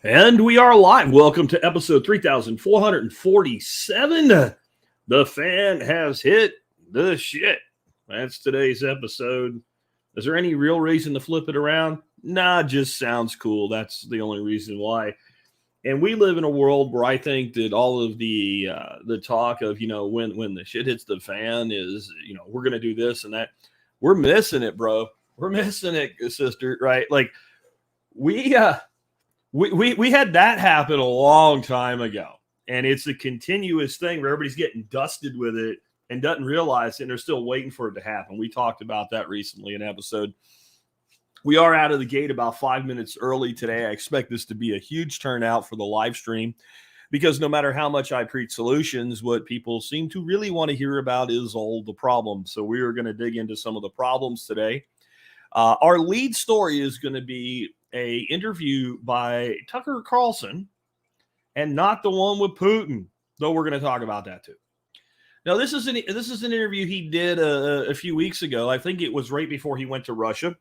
And we are live. Welcome to episode 3447. The fan has hit the shit. That's today's episode. Is there any real reason to flip it around? Nah, just sounds cool. That's the only reason why. And we live in a world where I think that all of the talk of, when the shit hits the fan is, we're going to do this and that. We're missing it, bro. We're missing it, sister, right? Like we had that happen a long time ago, and it's a continuous thing where everybody's getting dusted with it and doesn't realize it, and they're still waiting for it to happen. We talked about that recently in an episode. We are out of the gate about 5 minutes early today. I expect this to be a huge turnout for the live stream because no matter how much I preach solutions, what people seem to really want to hear about is all the problems. So we are going to dig into some of the problems today. Our lead story is going to be a interview by Tucker Carlson and not the one with Putin, though we're going to talk about that too. Now, this is an interview he did a few weeks ago. I think it was right before he went to Russia,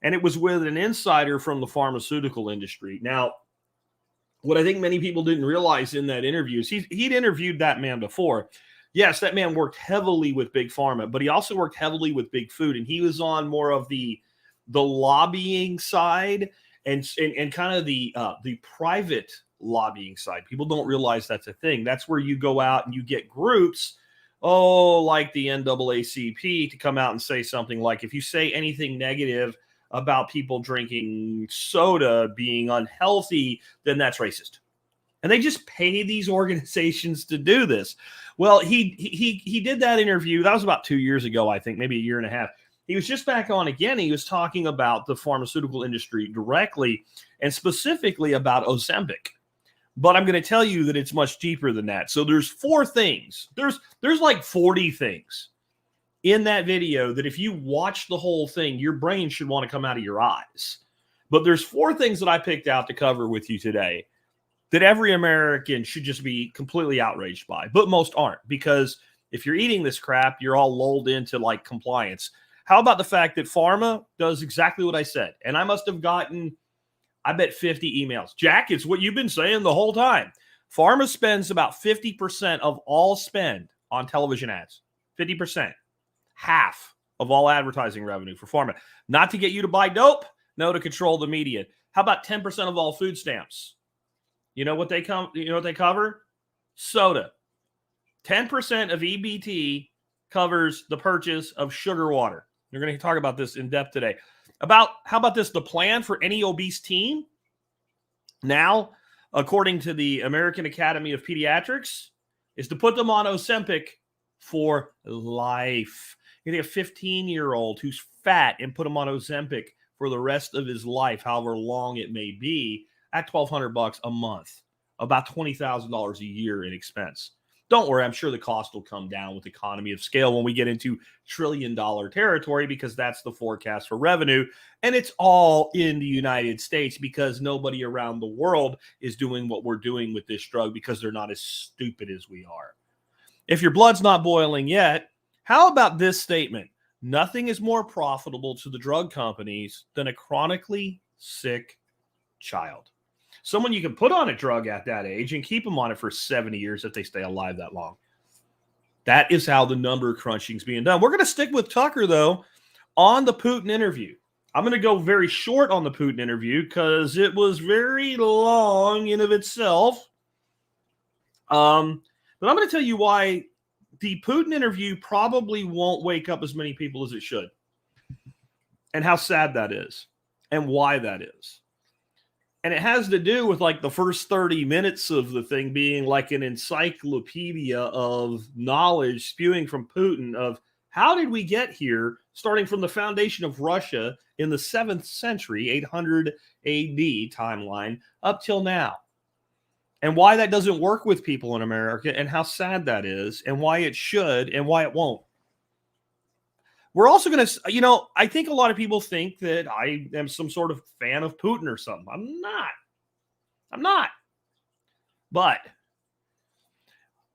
and it was with an insider from the pharmaceutical industry. Now, what I think many people didn't realize in that interview is he'd interviewed that man before. Yes, that man worked heavily with Big Pharma, but he also worked heavily with Big Food, and he was on more of the lobbying side and kind of the private lobbying side. People don't realize that's a thing. That's where you go out and you get groups, like the NAACP, to come out and say something like, if you say anything negative about people drinking soda being unhealthy, then that's racist. And they just pay these organizations to do this. Well, he did that interview. That was about 2 years ago, I think, maybe a year and a half. He was just back on again. He was talking about the pharmaceutical industry directly and specifically about Ozempic. But I'm going to tell you that it's much deeper than that. So there's 4 things. There's like 40 things in that video that if you watch the whole thing, your brain should want to come out of your eyes. But there's 4 things that I picked out to cover with you today that every American should just be completely outraged by. But most aren't, because if you're eating this crap, you're all lulled into like compliance. How about the fact that pharma does exactly what I said? And I must have gotten, I bet, 50 emails. Jack, it's what you've been saying the whole time. Pharma spends about 50% of all spend on television ads. 50%. Half of all advertising revenue for pharma. Not to get you to buy dope, no, to control the media. How about 10% of all food stamps? You know what they cover? Soda. 10% of EBT covers the purchase of sugar water. We're going to talk about this in depth today. How about this? The plan for any obese teen now, according to the American Academy of Pediatrics, is to put them on Ozempic for life. You take a 15-year-old who's fat and put him on Ozempic for the rest of his life, however long it may be, at $1,200 a month, about $20,000 a year in expense. Don't worry, I'm sure the cost will come down with economy of scale when we get into trillion-dollar territory, because that's the forecast for revenue. And it's all in the United States because nobody around the world is doing what we're doing with this drug because they're not as stupid as we are. If your blood's not boiling yet, how about this statement? Nothing is more profitable to the drug companies than a chronically sick child. Someone you can put on a drug at that age and keep them on it for 70 years if they stay alive that long. That is how the number crunching is being done. We're going to stick with Tucker, though, on the Putin interview. I'm going to go very short on the Putin interview because it was very long in of itself. But I'm going to tell you why the Putin interview probably won't wake up as many people as it should, and how sad that is, and why that is. And it has to do with like the first 30 minutes of the thing being like an encyclopedia of knowledge spewing from Putin of how did we get here, starting from the foundation of Russia in the 7th century, 800 AD timeline, up till now. And why that doesn't work with people in America, and how sad that is, and why it should, and why it won't. We're also going to, I think a lot of people think that I am some sort of fan of Putin or something. I'm not. But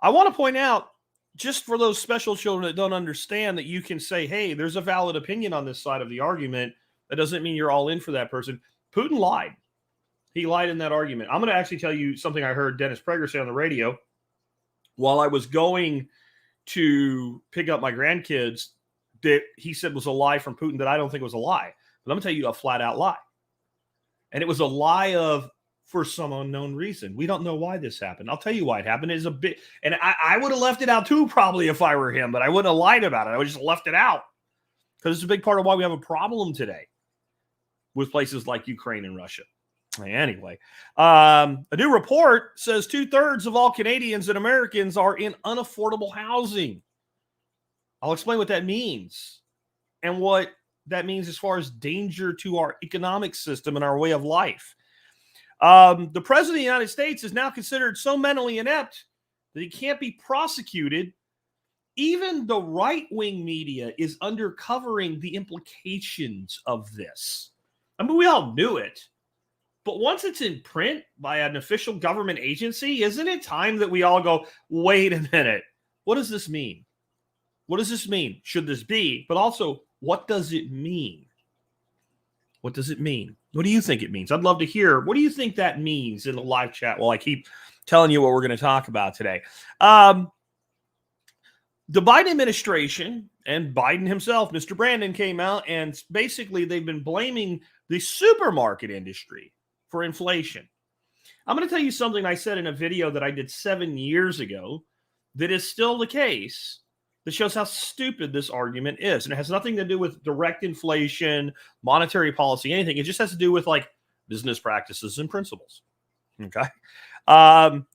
I want to point out, just for those special children that don't understand, that you can say, hey, there's a valid opinion on this side of the argument. That doesn't mean you're all in for that person. Putin lied. He lied in that argument. I'm going to actually tell you something I heard Dennis Prager say on the radio while I was going to pick up my grandkids that he said was a lie from Putin that I don't think was a lie. But I'm going to tell you a flat out lie. And it was a lie for some unknown reason. We don't know why this happened. I'll tell you why it happened. It's a bit, and I would have left it out too, probably, if I were him, but I wouldn't have lied about it. I would have just left it out because it's a big part of why we have a problem today with places like Ukraine and Russia. Anyway, a new report says 2/3 of all Canadians and Americans are in unaffordable housing. I'll explain what that means and what that means as far as danger to our economic system and our way of life. The president of the United States is now considered so mentally inept that he can't be prosecuted. Even the right-wing media is undercovering the implications of this. I mean, we all knew it. But once it's in print by an official government agency, isn't it time that we all go, wait a minute, what does this mean? What does this mean? Should this be? But also, what does it mean? What does it mean? What do you think it means? I'd love to hear. What do you think that means in the live chat while I keep telling you what we're going to talk about today? The Biden administration and Biden himself, Mr. Brandon, came out and basically they've been blaming the supermarket industry for inflation. I'm going to tell you something I said in a video that I did 7 years ago that is still the case, that shows how stupid this argument is. And it has nothing to do with direct inflation, monetary policy, anything. It just has to do with like business practices and principles. Okay. And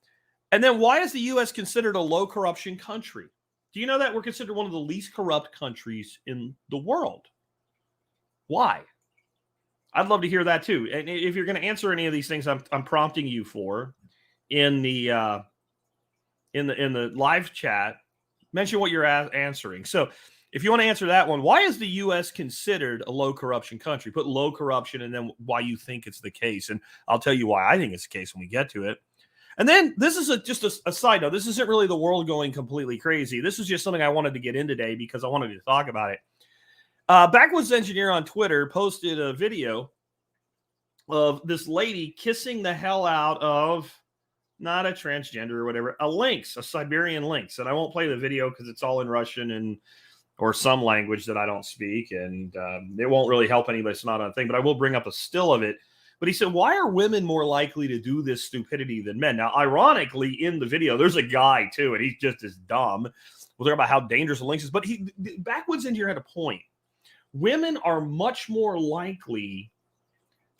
then why is the U.S. considered a low corruption country? Do you know that we're considered one of the least corrupt countries in the world? Why? I'd love to hear that too. And if you're going to answer any of these things I'm prompting you for in the live chat, mention what you're answering. So if you want to answer that one, why is the U.S. considered a low corruption country? Put low corruption and then why you think it's the case. And I'll tell you why I think it's the case when we get to it. And then this is just a side note. This isn't really the world going completely crazy. This is just something I wanted to get in today because I wanted to talk about it. Backwoods Engineer on Twitter posted a video of this lady kissing the hell out of not a transgender or whatever, a Siberian lynx. And I won't play the video because it's all in Russian or some language that I don't speak. And it won't really help anybody. It's not a thing, but I will bring up a still of it. But he said, why are women more likely to do this stupidity than men? Now, ironically, in the video, there's a guy too, and he's just as dumb. We'll talk about how dangerous a lynx is. But Backwoods Engineer had a point. Women are much more likely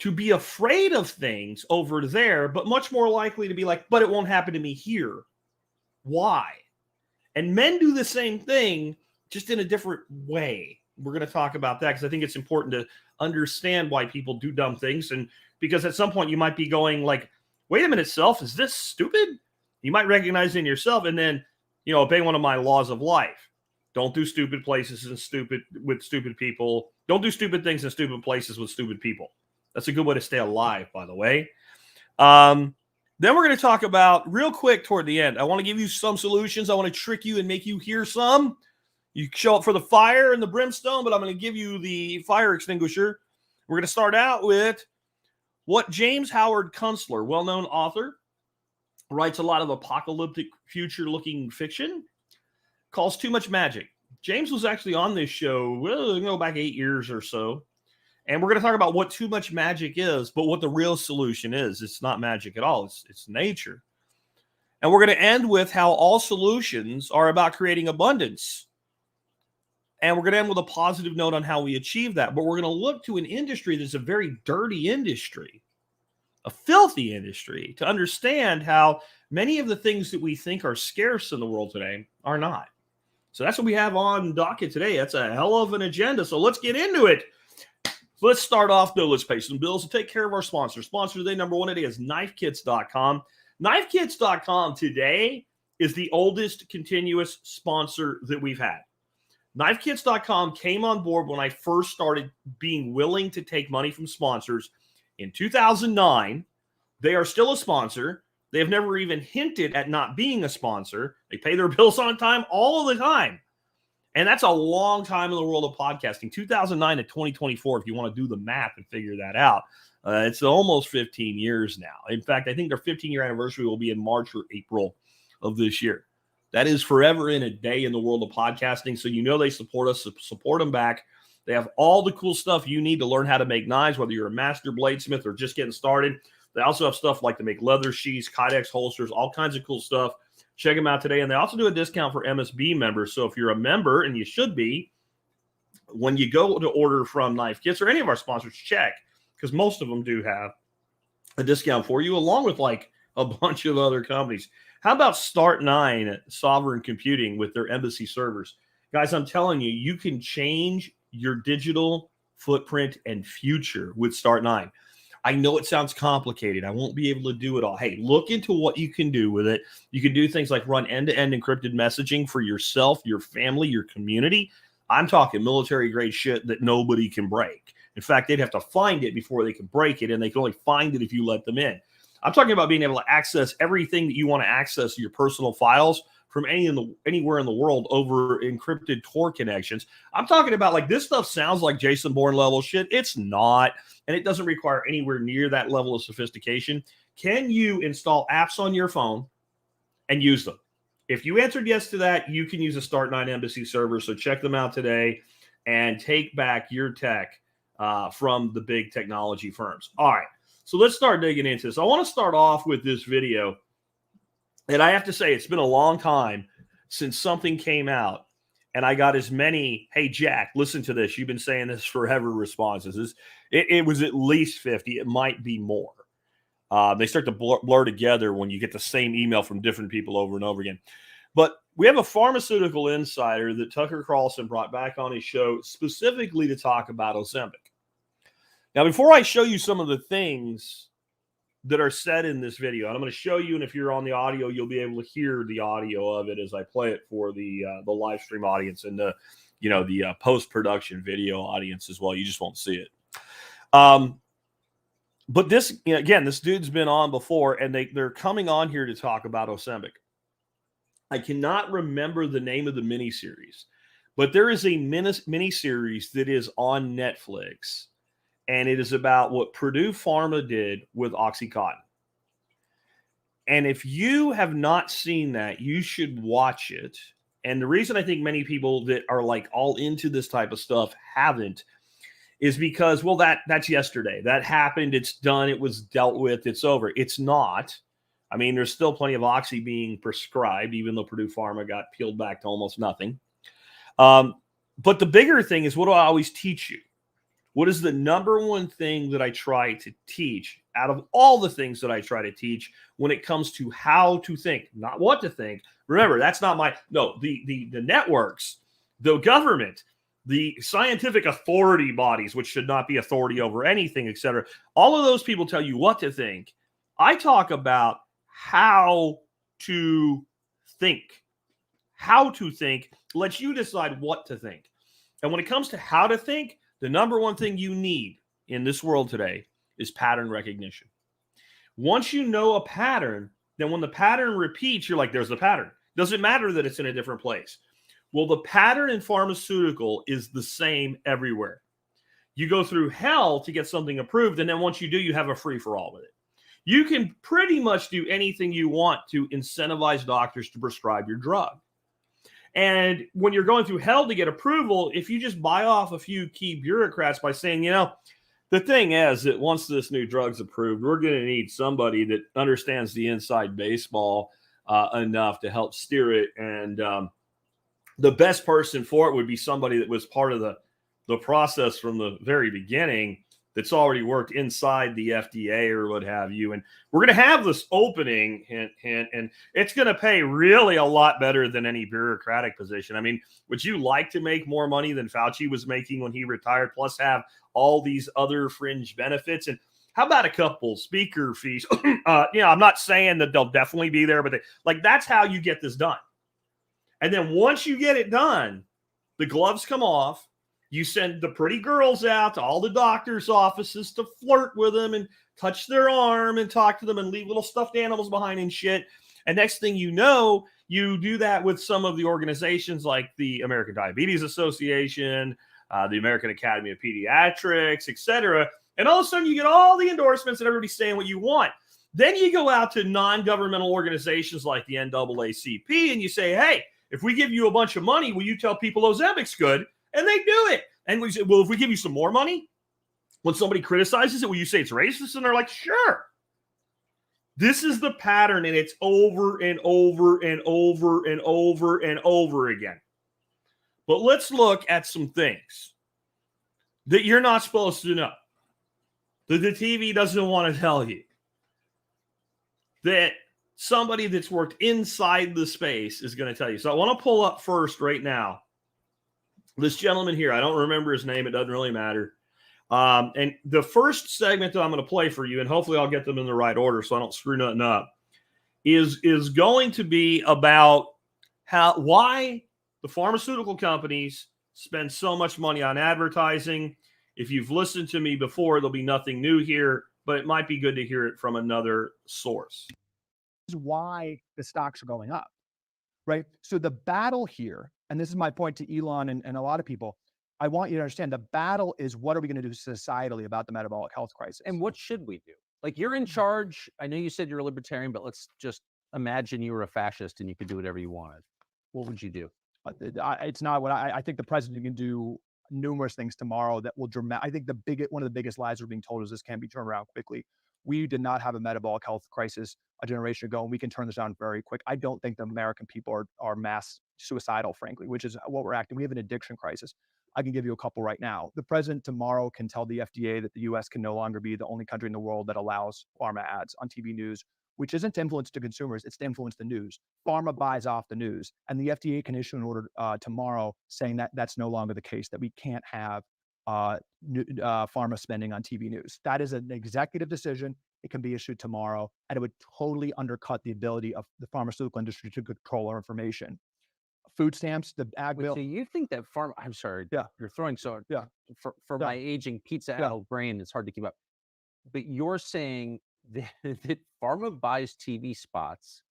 to be afraid of things over there, but much more likely to be like, but it won't happen to me here. Why? And men do the same thing, just in a different way. We're going to talk about that because I think it's important to understand why people do dumb things. And because at some point you might be going like, wait a minute, self, is this stupid? You might recognize it in yourself and then, obey one of my laws of life. Don't do stupid places with stupid people. Don't do stupid things in stupid places with stupid people. That's a good way to stay alive, by the way. Then we're going to talk about, real quick toward the end, I want to give you some solutions. I want to trick you and make you hear some. You show up for the fire and the brimstone, but I'm going to give you the fire extinguisher. We're going to start out with what James Howard Kunstler, well-known author, writes a lot of apocalyptic future-looking fiction, calls too much magic. James was actually on this show, go back 8 years or so. And we're going to talk about what too much magic is, but what the real solution is. It's not magic at all. It's nature. And we're going to end with how all solutions are about creating abundance. And we're going to end with a positive note on how we achieve that. But we're going to look to an industry that's a very dirty industry, a filthy industry, to understand how many of the things that we think are scarce in the world today are not. So that's what we have on docket today. That's a hell of an agenda. So let's get into it. So let's start off, though. Let's pay some bills and take care of our sponsors. Sponsor today, number one today, is knifekits.com. Knifekits.com today is the oldest continuous sponsor that we've had. Knifekits.com came on board when I first started being willing to take money from sponsors in 2009. They are still a sponsor. They have never even hinted at not being a sponsor. They pay their bills on time all of the time. And that's a long time in the world of podcasting, 2009 to 2024, if you want to do the math and figure that out. It's almost 15 years now. In fact, I think their 15-year anniversary will be in March or April of this year. That is forever in a day in the world of podcasting. So they support us, support them back. They have all the cool stuff you need to learn how to make knives, whether you're a master bladesmith or just getting started. They also have stuff like to make leather sheaths, Kydex holsters, all kinds of cool stuff. Check them out today. And they also do a discount for MSB members. So if you're a member, and you should be, when you go to order from Knife Kits or any of our sponsors, check, because most of them do have a discount for you, along with like a bunch of other companies. How about Start9 Sovereign Computing with their embassy servers? Guys, I'm telling you, you can change your digital footprint and future with Start9. I know it sounds complicated. I won't be able to do it all. Hey, look into what you can do with it. You can do things like run end-to-end encrypted messaging for yourself, your family, your community. I'm talking military-grade shit that nobody can break. In fact, they'd have to find it before they can break it, and they can only find it if you let them in. I'm talking about being able to access everything that you want to access, your personal files, from anywhere in the world over encrypted Tor connections. I'm talking about, like, this stuff sounds like Jason Bourne level shit. It's not, and it doesn't require anywhere near that level of sophistication. Can you install apps on your phone and use them? If you answered yes to that, you can use a Start9 Embassy server. So check them out today and take back your tech from the big technology firms. All right, so let's start digging into this. I want to start off with this video. And I have to say, it's been a long time since something came out and I got as many, hey, Jack, listen to this. You've been saying this forever responses. It was at least 50. It might be more. They start to blur together when you get the same email from different people over and over again. But we have a pharmaceutical insider that Tucker Carlson brought back on his show specifically to talk about Ozempic. Now, before I show you some of the things that are said in this video, and I'm going to show you, and if you're on the audio, you'll be able to hear the audio of it as I play it for the live stream audience and the post-production video audience as well. You just won't see it. But this, again, this dude's been on before, and they're coming on here to talk about Ozempic. I cannot remember the name of the miniseries, but there is a miniseries that is on Netflix. And it is about what Purdue Pharma did with OxyContin. And if you have not seen that, you should watch it. And the reason I think many people that are like all into this type of stuff haven't is because, well, that's yesterday. That happened. It's done. It was dealt with. It's over. It's not. I mean, there's still plenty of Oxy being prescribed, even though Purdue Pharma got peeled back to almost nothing. But the bigger thing is, what do I always teach you? What is the number one thing that I try to teach out of all the things that I try to teach when it comes to how to think, not what to think? Remember, that's not the networks, the government, the scientific authority bodies, which should not be authority over anything, etc. All of those people tell you what to think. I talk about how to think. How to think lets you decide what to think. And when it comes to how to think, the number one thing you need in this world today is pattern recognition. Once you know a pattern, then when the pattern repeats, you're like, there's the pattern. Doesn't matter that it's in a different place. Well, the pattern in pharmaceutical is the same everywhere. You go through hell to get something approved, and then once you do, you have a free-for-all with it. You can pretty much do anything you want to incentivize doctors to prescribe your drug. And when you're going through hell to get approval, if you just buy off a few key bureaucrats by saying, the thing is that once this new drug's approved, we're going to need somebody that understands the inside baseball enough to help steer it. And the best person for it would be somebody that was part of the process from the very beginning, that's already worked inside the FDA or what have you. And we're going to have this opening, hint, and it's going to pay really a lot better than any bureaucratic position. I mean, would you like to make more money than Fauci was making when he retired, plus have all these other fringe benefits? And how about a couple speaker fees? I'm not saying that they'll definitely be there, but that's how you get this done. And then once you get it done, the gloves come off. You send the pretty girls out to all the doctors' offices to flirt with them and touch their arm and talk to them and leave little stuffed animals behind and shit. And next thing you know, You do that with some of the organizations like the American Diabetes Association, the American Academy of Pediatrics, etc. And all of a sudden, you get all the endorsements and everybody's saying what you want. Then you go out to non-governmental organizations like the NAACP and you say, hey, if we give you a bunch of money, will you tell people Ozembic's good? And they do it. And we say, well, if we give you some more money, when somebody criticizes it, will you say it's racist? And they're like, sure. This is the pattern, and it's over and over and over and over and over again. But let's look at some things that you're not supposed to know, that the TV doesn't want to tell you, that somebody that's worked inside the space is going to tell you. So I want to pull up first right now this gentleman here. I don't remember his name. It doesn't really matter. And the first segment that I'm going to play for you, and hopefully I'll get them in the right order so I don't screw nothing up, is going to be about why the pharmaceutical companies spend so much money on advertising. If you've listened to me before, there'll be nothing new here, but it might be good to hear it from another source. This is why the stocks are going up, right? So the battle here, and this is my point to Elon and a lot of people, I want you to understand the battle is what are we going to do societally about the metabolic health crisis? And what should we do? Like, you're in charge. I know you said you're a libertarian, but let's just imagine you were a fascist and you could do whatever you wanted. What would you do? It's not what I think the president can do numerous things tomorrow that will I think one of the biggest lies we're being told is this can be turned around quickly. We did not have a metabolic health crisis a generation ago, and we can turn this around very quick. I don't think the American people are mass suicidal, frankly, which is what we're acting. We have an addiction crisis. I can give you a couple right now. The president tomorrow can tell the FDA that the U.S. can no longer be the only country in the world that allows pharma ads on TV news, which isn't to influence the consumers, it's to influence the news. Pharma buys off the news, and the FDA can issue an order tomorrow saying that that's no longer the case, that we can't have pharma spending on TV news. That is an executive decision. It can be issued tomorrow, and it would totally undercut the ability of the pharmaceutical industry to control our information. Food stamps, the ag bill. So you think that pharma? I'm sorry. Yeah, you're throwing so. Yeah. For my aging pizza-addled brain, it's hard to keep up. But you're saying that pharma buys TV spots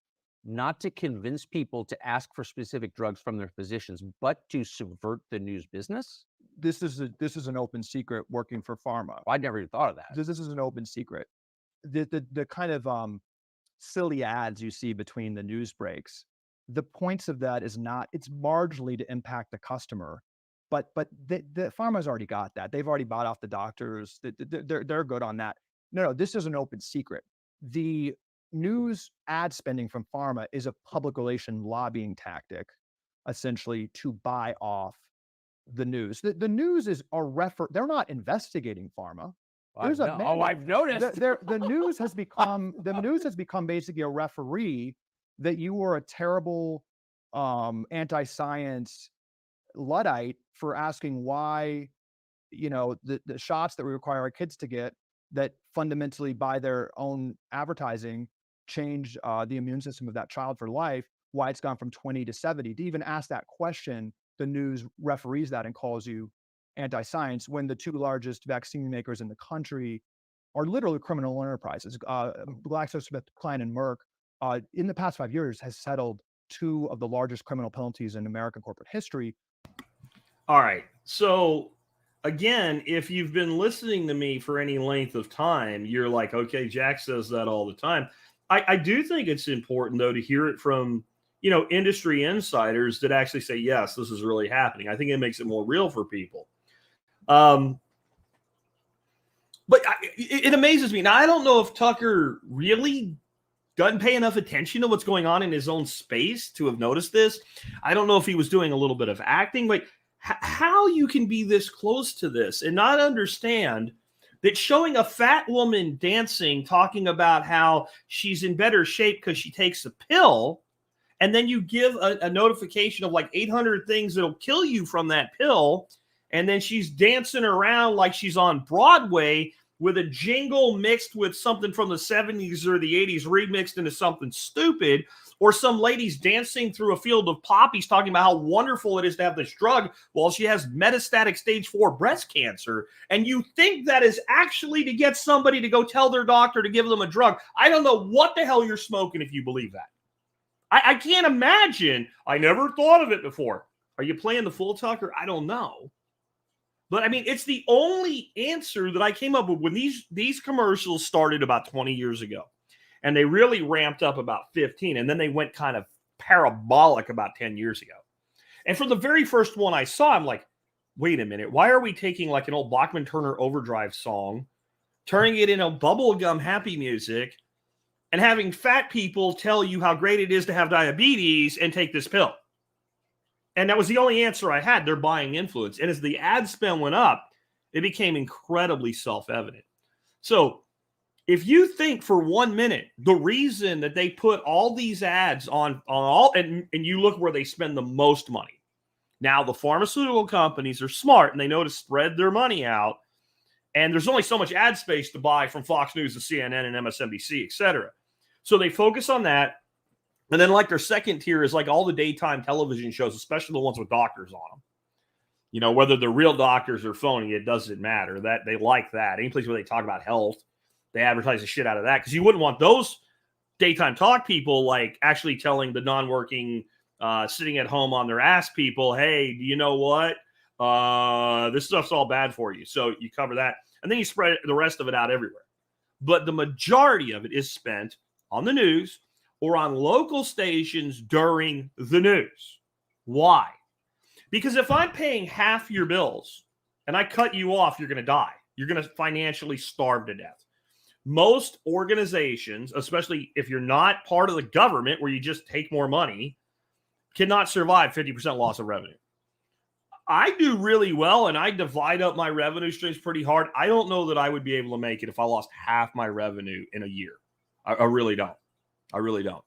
not to convince people to ask for specific drugs from their physicians, but to subvert the news business? This is an open secret working for pharma. I never even thought of that. This is an open secret. The kind of silly ads you see between the news breaks, the points of that is not, it's marginally to impact the customer, but the pharma's already got that. They've already bought off the doctors. They're good on that. No, this is an open secret. The news ad spending from pharma is a public relation lobbying tactic, essentially, to buy off the news. The news is they're not investigating pharma. I've noticed. The news has become basically a referee that you were a terrible anti-science Luddite for asking why, the shots that we require our kids to get that fundamentally by their own advertising change the immune system of that child for life, why it's gone from 20 to 70. To even ask that question, the news referees that and calls you anti-science when the two largest vaccine makers in the country are literally criminal enterprises. GlaxoSmithKline and Merck, in the past 5 years, has settled two of the largest criminal penalties in American corporate history. All right. So again, if you've been listening to me for any length of time, you're like, okay, Jack says that all the time. I do think it's important, though, to hear it from, industry insiders that actually say, yes, this is really happening. I think it makes it more real for people. But it amazes me. Now, I don't know if Tucker really doesn't pay enough attention to what's going on in his own space to have noticed this. I don't know if he was doing a little bit of acting. Like, how you can be this close to this and not understand that showing a fat woman dancing, talking about how she's in better shape because she takes a pill, and then you give a notification of like 800 things that'll kill you from that pill, and then she's dancing around like she's on Broadway with a jingle mixed with something from the 70s or the 80s remixed into something stupid, or some lady's dancing through a field of poppies talking about how wonderful it is to have this drug while she has metastatic stage 4 breast cancer, and you think that is actually to get somebody to go tell their doctor to give them a drug. I don't know what the hell you're smoking if you believe that. I can't imagine. I never thought of it before. Are you playing the full Tucker? I don't know. But I mean, it's the only answer that I came up with when these commercials started about 20 years ago. And they really ramped up about 15. And then they went kind of parabolic about 10 years ago. And for the very first one I saw, I'm like, wait a minute. Why are we taking like an old Bachman Turner Overdrive song, turning it into bubblegum happy music, and having fat people tell you how great it is to have diabetes and take this pill? And that was the only answer I had. They're buying influence. And as the ad spend went up, it became incredibly self-evident. So if you think for 1 minute, the reason that they put all these ads on all, and you look where they spend the most money. Now, the pharmaceutical companies are smart and they know to spread their money out. And there's only so much ad space to buy from Fox News and CNN and MSNBC, et cetera. So they focus on that. And then like their second tier is like all the daytime television shows, especially the ones with doctors on them. You know, whether they're real doctors or phony, it doesn't matter. That they like that. Any place where they talk about health, they advertise the shit out of that, because you wouldn't want those daytime talk people like actually telling the non-working, sitting at home on their ass people, hey, do you know what? This stuff's all bad for you. So you cover that. And then you spread the rest of it out everywhere. But the majority of it is spent on the news or on local stations during the news. Why? Because if I'm paying half your bills and I cut you off, you're going to die. You're going to financially starve to death. Most organizations, especially if you're not part of the government where you just take more money, cannot survive 50% loss of revenue. I do really well, and I divide up my revenue streams pretty hard. I don't know that I would be able to make it if I lost half my revenue in a year. I really don't. I really don't.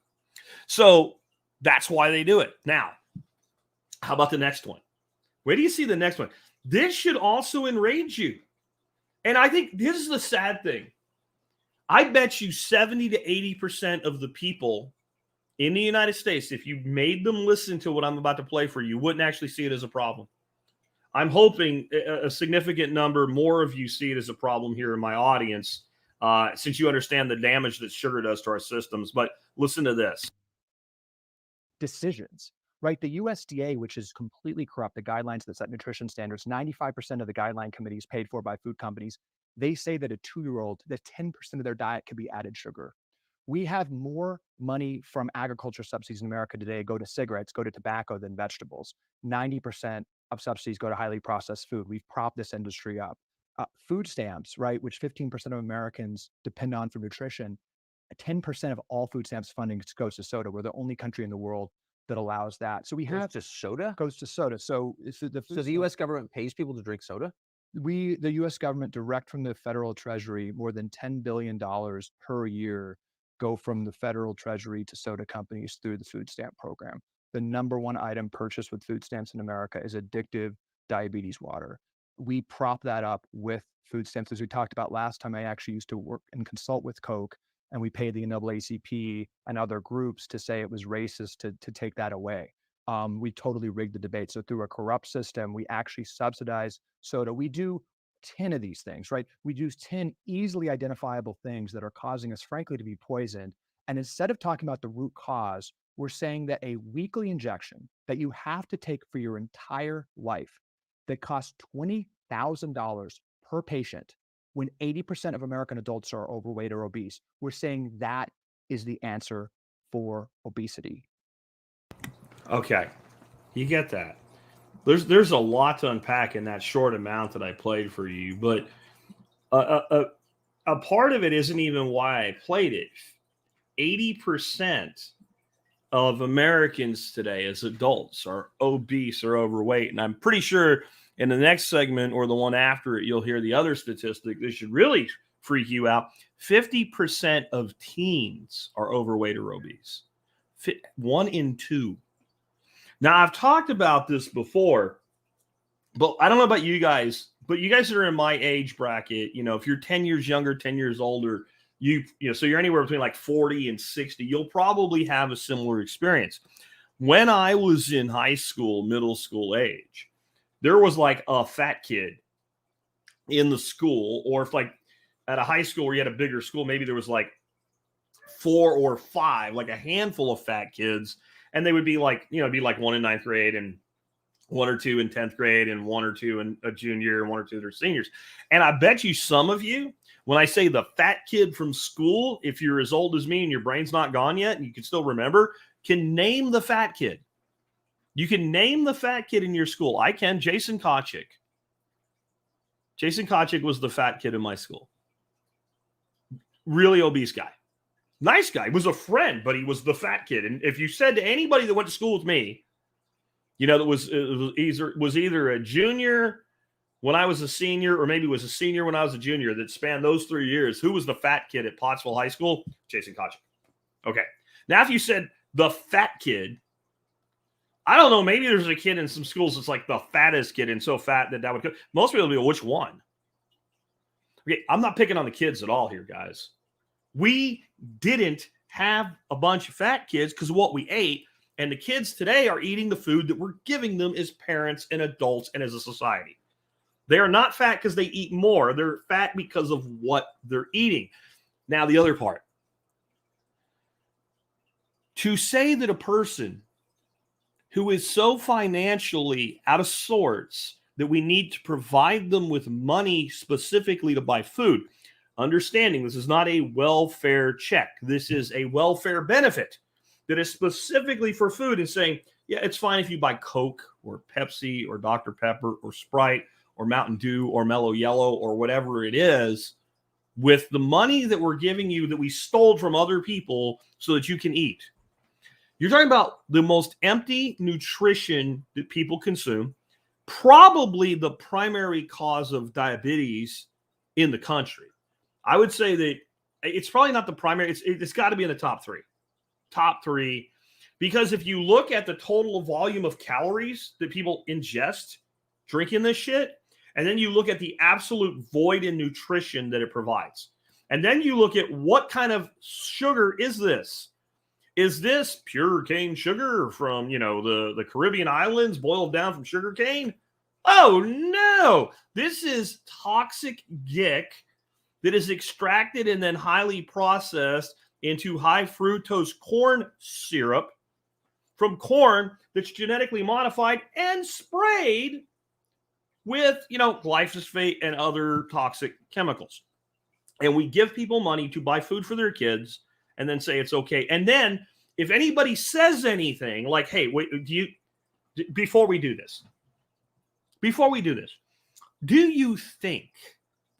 So that's why they do it. Now, how about the next one? Where do you see the next one? This should also enrage you. And I think this is the sad thing. I bet you 70 to 80% of the people in the United States, if you made them listen to what I'm about to play for you, wouldn't actually see it as a problem. I'm hoping a significant number more of you see it as a problem here in my audience, since you understand the damage that sugar does to our systems. But listen to this. Decisions, right? The USDA, which is completely corrupt, the guidelines that set nutrition standards, 95% of the guideline committees paid for by food companies, they say that a 2-year-old, that 10% of their diet could be added sugar. We have more money from agriculture subsidies in America today go to cigarettes, go to tobacco than vegetables. 90% of subsidies go to highly processed food. We've propped this industry up. Food stamps, right, which 15% of Americans depend on for nutrition, 10% of all food stamps funding goes to soda. We're the only country in the world that allows that. So we have to soda. Goes to soda. So So the U.S. government pays people to drink soda? the U.S. government, direct from the federal treasury, more than $10 billion per year go from the federal treasury to soda companies through the food stamp program. The number one item purchased with food stamps in America is addictive diabetes water. We prop that up with food stamps. As we talked about last time, I actually used to work and consult with Coke, and we paid the NAACP and other groups to say it was racist to take that away. We totally rigged the debate. So through a corrupt system, we actually subsidize soda. We do 10 of these things, right? We do 10 easily identifiable things that are causing us, frankly, to be poisoned. And instead of talking about the root cause, we're saying that a weekly injection that you have to take for your entire life that costs $20,000 per patient, when 80% of American adults are overweight or obese, we're saying that is the answer for obesity. Okay, you get that. There's a lot to unpack in that short amount that I played for you, but a part of it isn't even why I played it. 80% of Americans today as adults are obese or overweight, and I'm pretty sure in the next segment or the one after it, you'll hear the other statistic that should really freak you out. 50% of teens are overweight or obese. 1 in 2. Now, I've talked about this before, but I don't know about you guys, but you guys that are in my age bracket, you know, if you're 10 years younger, 10 years older, you know, so you're anywhere between like 40 and 60, you'll probably have a similar experience. When I was in high school, middle school age, there was like a fat kid in the school, or if like at a high school where you had a bigger school, maybe there was like 4 or 5, like a handful of fat kids. And they would be like, it'd be like 1 in 9th grade and 1 or 2 in 10th grade and 1 or 2 in a junior and 1 or 2 that are seniors. And I bet you some of you, when I say the fat kid from school, if you're as old as me and your brain's not gone yet and you can still remember, can name the fat kid. You can name the fat kid in your school. I can. Jason Kochik. Jason Kochik was the fat kid in my school. Really obese guy. Nice guy. He was a friend, but he was the fat kid. And if you said to anybody that went to school with me, that was either a junior when I was a senior, or maybe was a senior when I was a junior, that spanned those 3 years, who was the fat kid at Pottsville High School? Jason Kochik. Okay. Now, if you said the fat kid, I don't know, maybe there's a kid in some schools that's like the fattest kid and so fat that would, most people would be, which one? Okay, I'm not picking on the kids at all here, guys. We didn't have a bunch of fat kids because of what we ate, and the kids today are eating the food that we're giving them as parents and adults and as a society. They are not fat because they eat more. They're fat because of what they're eating. Now, the other part. To say that a person who is so financially out of sorts that we need to provide them with money specifically to buy food, understanding this is not a welfare check. This is a welfare benefit that is specifically for food, and saying, yeah, it's fine if you buy Coke or Pepsi or Dr. Pepper or Sprite or Mountain Dew or Mellow Yellow or whatever it is, with the money that we're giving you that we stole from other people so that you can eat. You're talking about the most empty nutrition that people consume, probably the primary cause of diabetes in the country. I would say that it's probably not the primary. It's got to be in the top three. Top three. Because if you look at the total volume of calories that people ingest drinking this shit, and then you look at the absolute void in nutrition that it provides, and then you look at what kind of sugar is this? Is this pure cane sugar from, the Caribbean islands boiled down from sugar cane? Oh, no. This is toxic gick that is extracted and then highly processed into high fructose corn syrup from corn that's genetically modified and sprayed with, glyphosate and other toxic chemicals. And we give people money to buy food for their kids and then say it's okay. And then if anybody says anything like, hey, wait, before we do this, do you think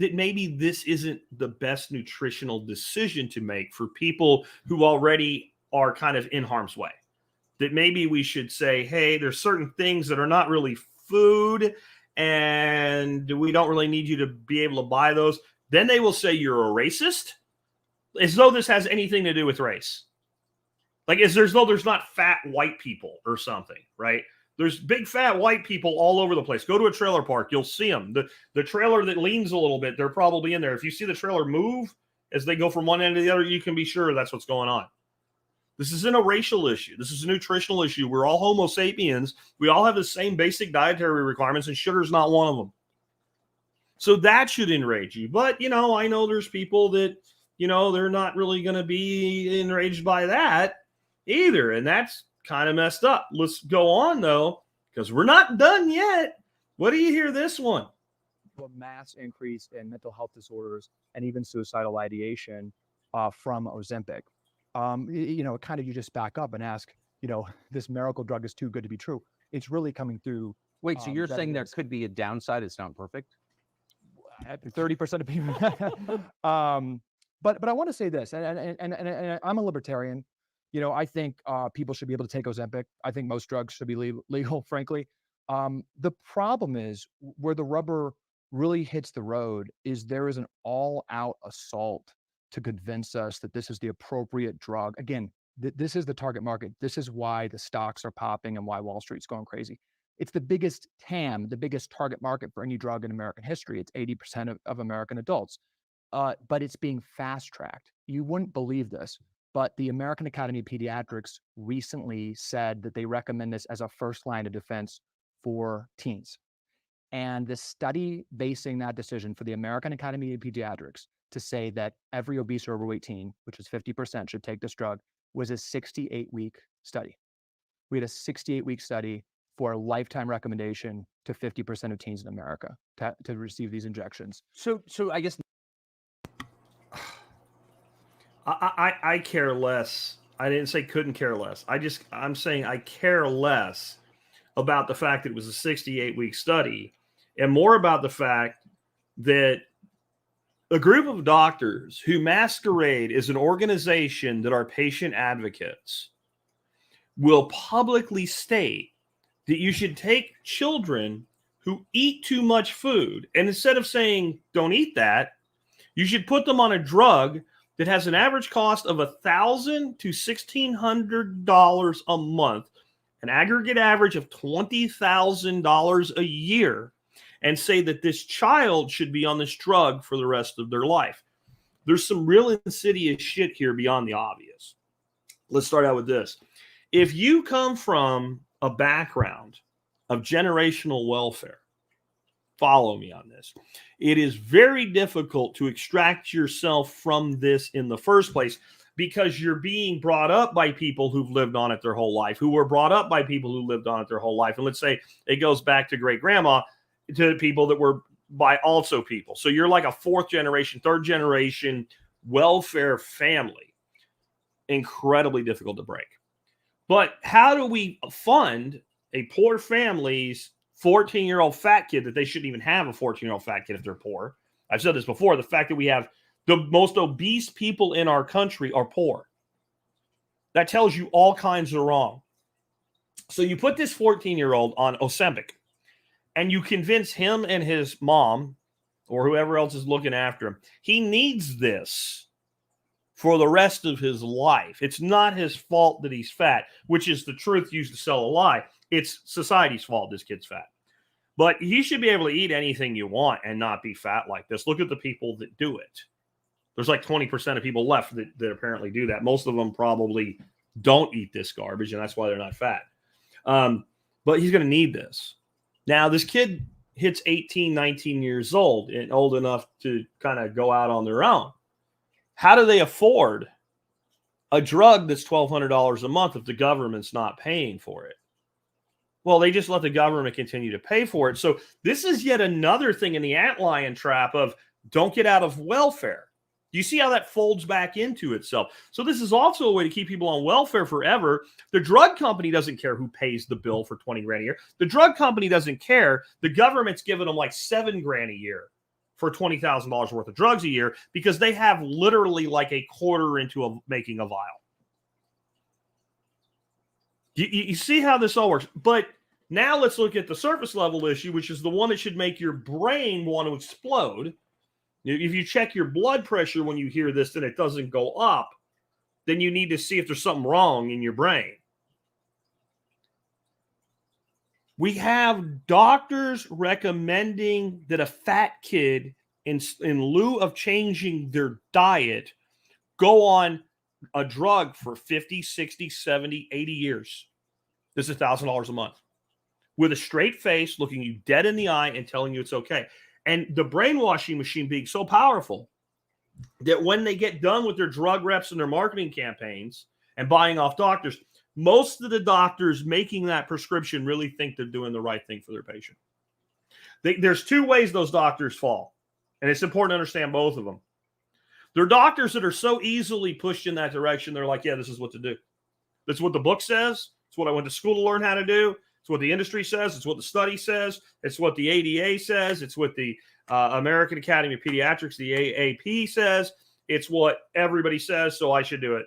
that maybe this isn't the best nutritional decision to make for people who already are kind of in harm's way? That maybe we should say, hey, there's certain things that are not really food and we don't really need you to be able to buy those. Then they will say you're a racist, as though this has anything to do with race. Like, there's not fat white people or something, right? There's big fat white people all over the place. Go to a trailer park, you'll see them. The trailer that leans a little bit, they're probably in there. If you see the trailer move as they go from one end to the other, you can be sure that's what's going on. This isn't a racial issue. This is a nutritional issue. We're all Homo sapiens. We all have the same basic dietary requirements, and sugar's not one of them. So that should enrage you. But, I know there's people that, they're not really going to be enraged by that either. And that's kind of messed up. Let's go on, though, because we're not done yet. What do you hear this one? A mass increase in mental health disorders and even suicidal ideation from Ozempic. Kind of you just back up and ask, this miracle drug is too good to be true. It's really coming through. Wait, so you're saying there could be a downside? It's not perfect? 30% of people. But I want to say this, and I'm a libertarian. I think people should be able to take Ozempic. I think most drugs should be legal, frankly. The problem is where the rubber really hits the road is there is an all-out assault to convince us that this is the appropriate drug. Again, this is the target market. This is why the stocks are popping and why Wall Street's going crazy. It's the biggest TAM, the biggest target market for any drug in American history. It's 80% of American adults. But it's being fast-tracked. You wouldn't believe this, but the American Academy of Pediatrics recently said that they recommend this as a first line of defense for teens. And the study basing that decision for the American Academy of Pediatrics to say that every obese or overweight teen, which is 50%, should take this drug, was a 68-week study. We had a 68-week study for a lifetime recommendation to 50% of teens in America to receive these injections. So I guess I care less. I didn't say couldn't care less. I'm saying I care less about the fact that it was a 68-week study and more about the fact that a group of doctors who masquerade as an organization that are patient advocates will publicly state that you should take children who eat too much food, and instead of saying don't eat that, you should put them on a drug that has an average cost of $1,000 to $1,600 a month, an aggregate average of $20,000 a year, and say that this child should be on this drug for the rest of their life. There's some real insidious shit here beyond the obvious. Let's start out with this. If you come from a background of generational welfare, follow me on this. It is very difficult to extract yourself from this in the first place because you're being brought up by people who've lived on it their whole life, who were brought up by people who lived on it their whole life. And let's say it goes back to great grandma, to people that were by also people. So you're like a fourth generation, third generation welfare family. Incredibly difficult to break. But how do we fund a poor family's 14-year-old fat kid that they shouldn't even have a 14-year-old fat kid if they're poor? I've said this before. The fact that we have the most obese people in our country are poor. That tells you all kinds are wrong. So you put this 14-year-old on Ozempic and you convince him and his mom or whoever else is looking after him, he needs this for the rest of his life. It's not his fault that he's fat, which is the truth used to sell a lie. It's society's fault this kid's fat. But he should be able to eat anything you want and not be fat like this. Look at the people that do it. There's like 20% of people left that apparently do that. Most of them probably don't eat this garbage, and that's why they're not fat. But he's going to need this. Now, this kid hits 18, 19 years old and old enough to kind of go out on their own. How do they afford a drug that's $1,200 a month if the government's not paying for it? Well, they just let the government continue to pay for it. So this is yet another thing in the antlion trap of don't get out of welfare. Do you see how that folds back into itself? So this is also a way to keep people on welfare forever. The drug company doesn't care who pays the bill for 20 grand a year. The drug company doesn't care. The government's giving them like $7 grand a year for $20,000 worth of drugs a year because they have literally like a quarter into making a vial. You see how this all works. But now let's look at the surface level issue, which is the one that should make your brain want to explode. If you check your blood pressure when you hear this and it doesn't go up, then you need to see if there's something wrong in your brain. We have doctors recommending that a fat kid, in lieu of changing their diet, go on a drug for 50, 60, 70, 80 years. This is $1,000 a month. With a straight face, looking you dead in the eye and telling you it's okay. And the brainwashing machine being so powerful that when they get done with their drug reps and their marketing campaigns and buying off doctors, most of the doctors making that prescription really think they're doing the right thing for their patient. There's two ways those doctors fall, and it's important to understand both of them. They're doctors that are so easily pushed in that direction, they're like, yeah, this is what to do. That's what the book says. It's what I went to school to learn how to do. It's what the industry says. It's what the study says. It's what the ADA says. It's what the American Academy of Pediatrics, the AAP, says. It's what everybody says, so I should do it.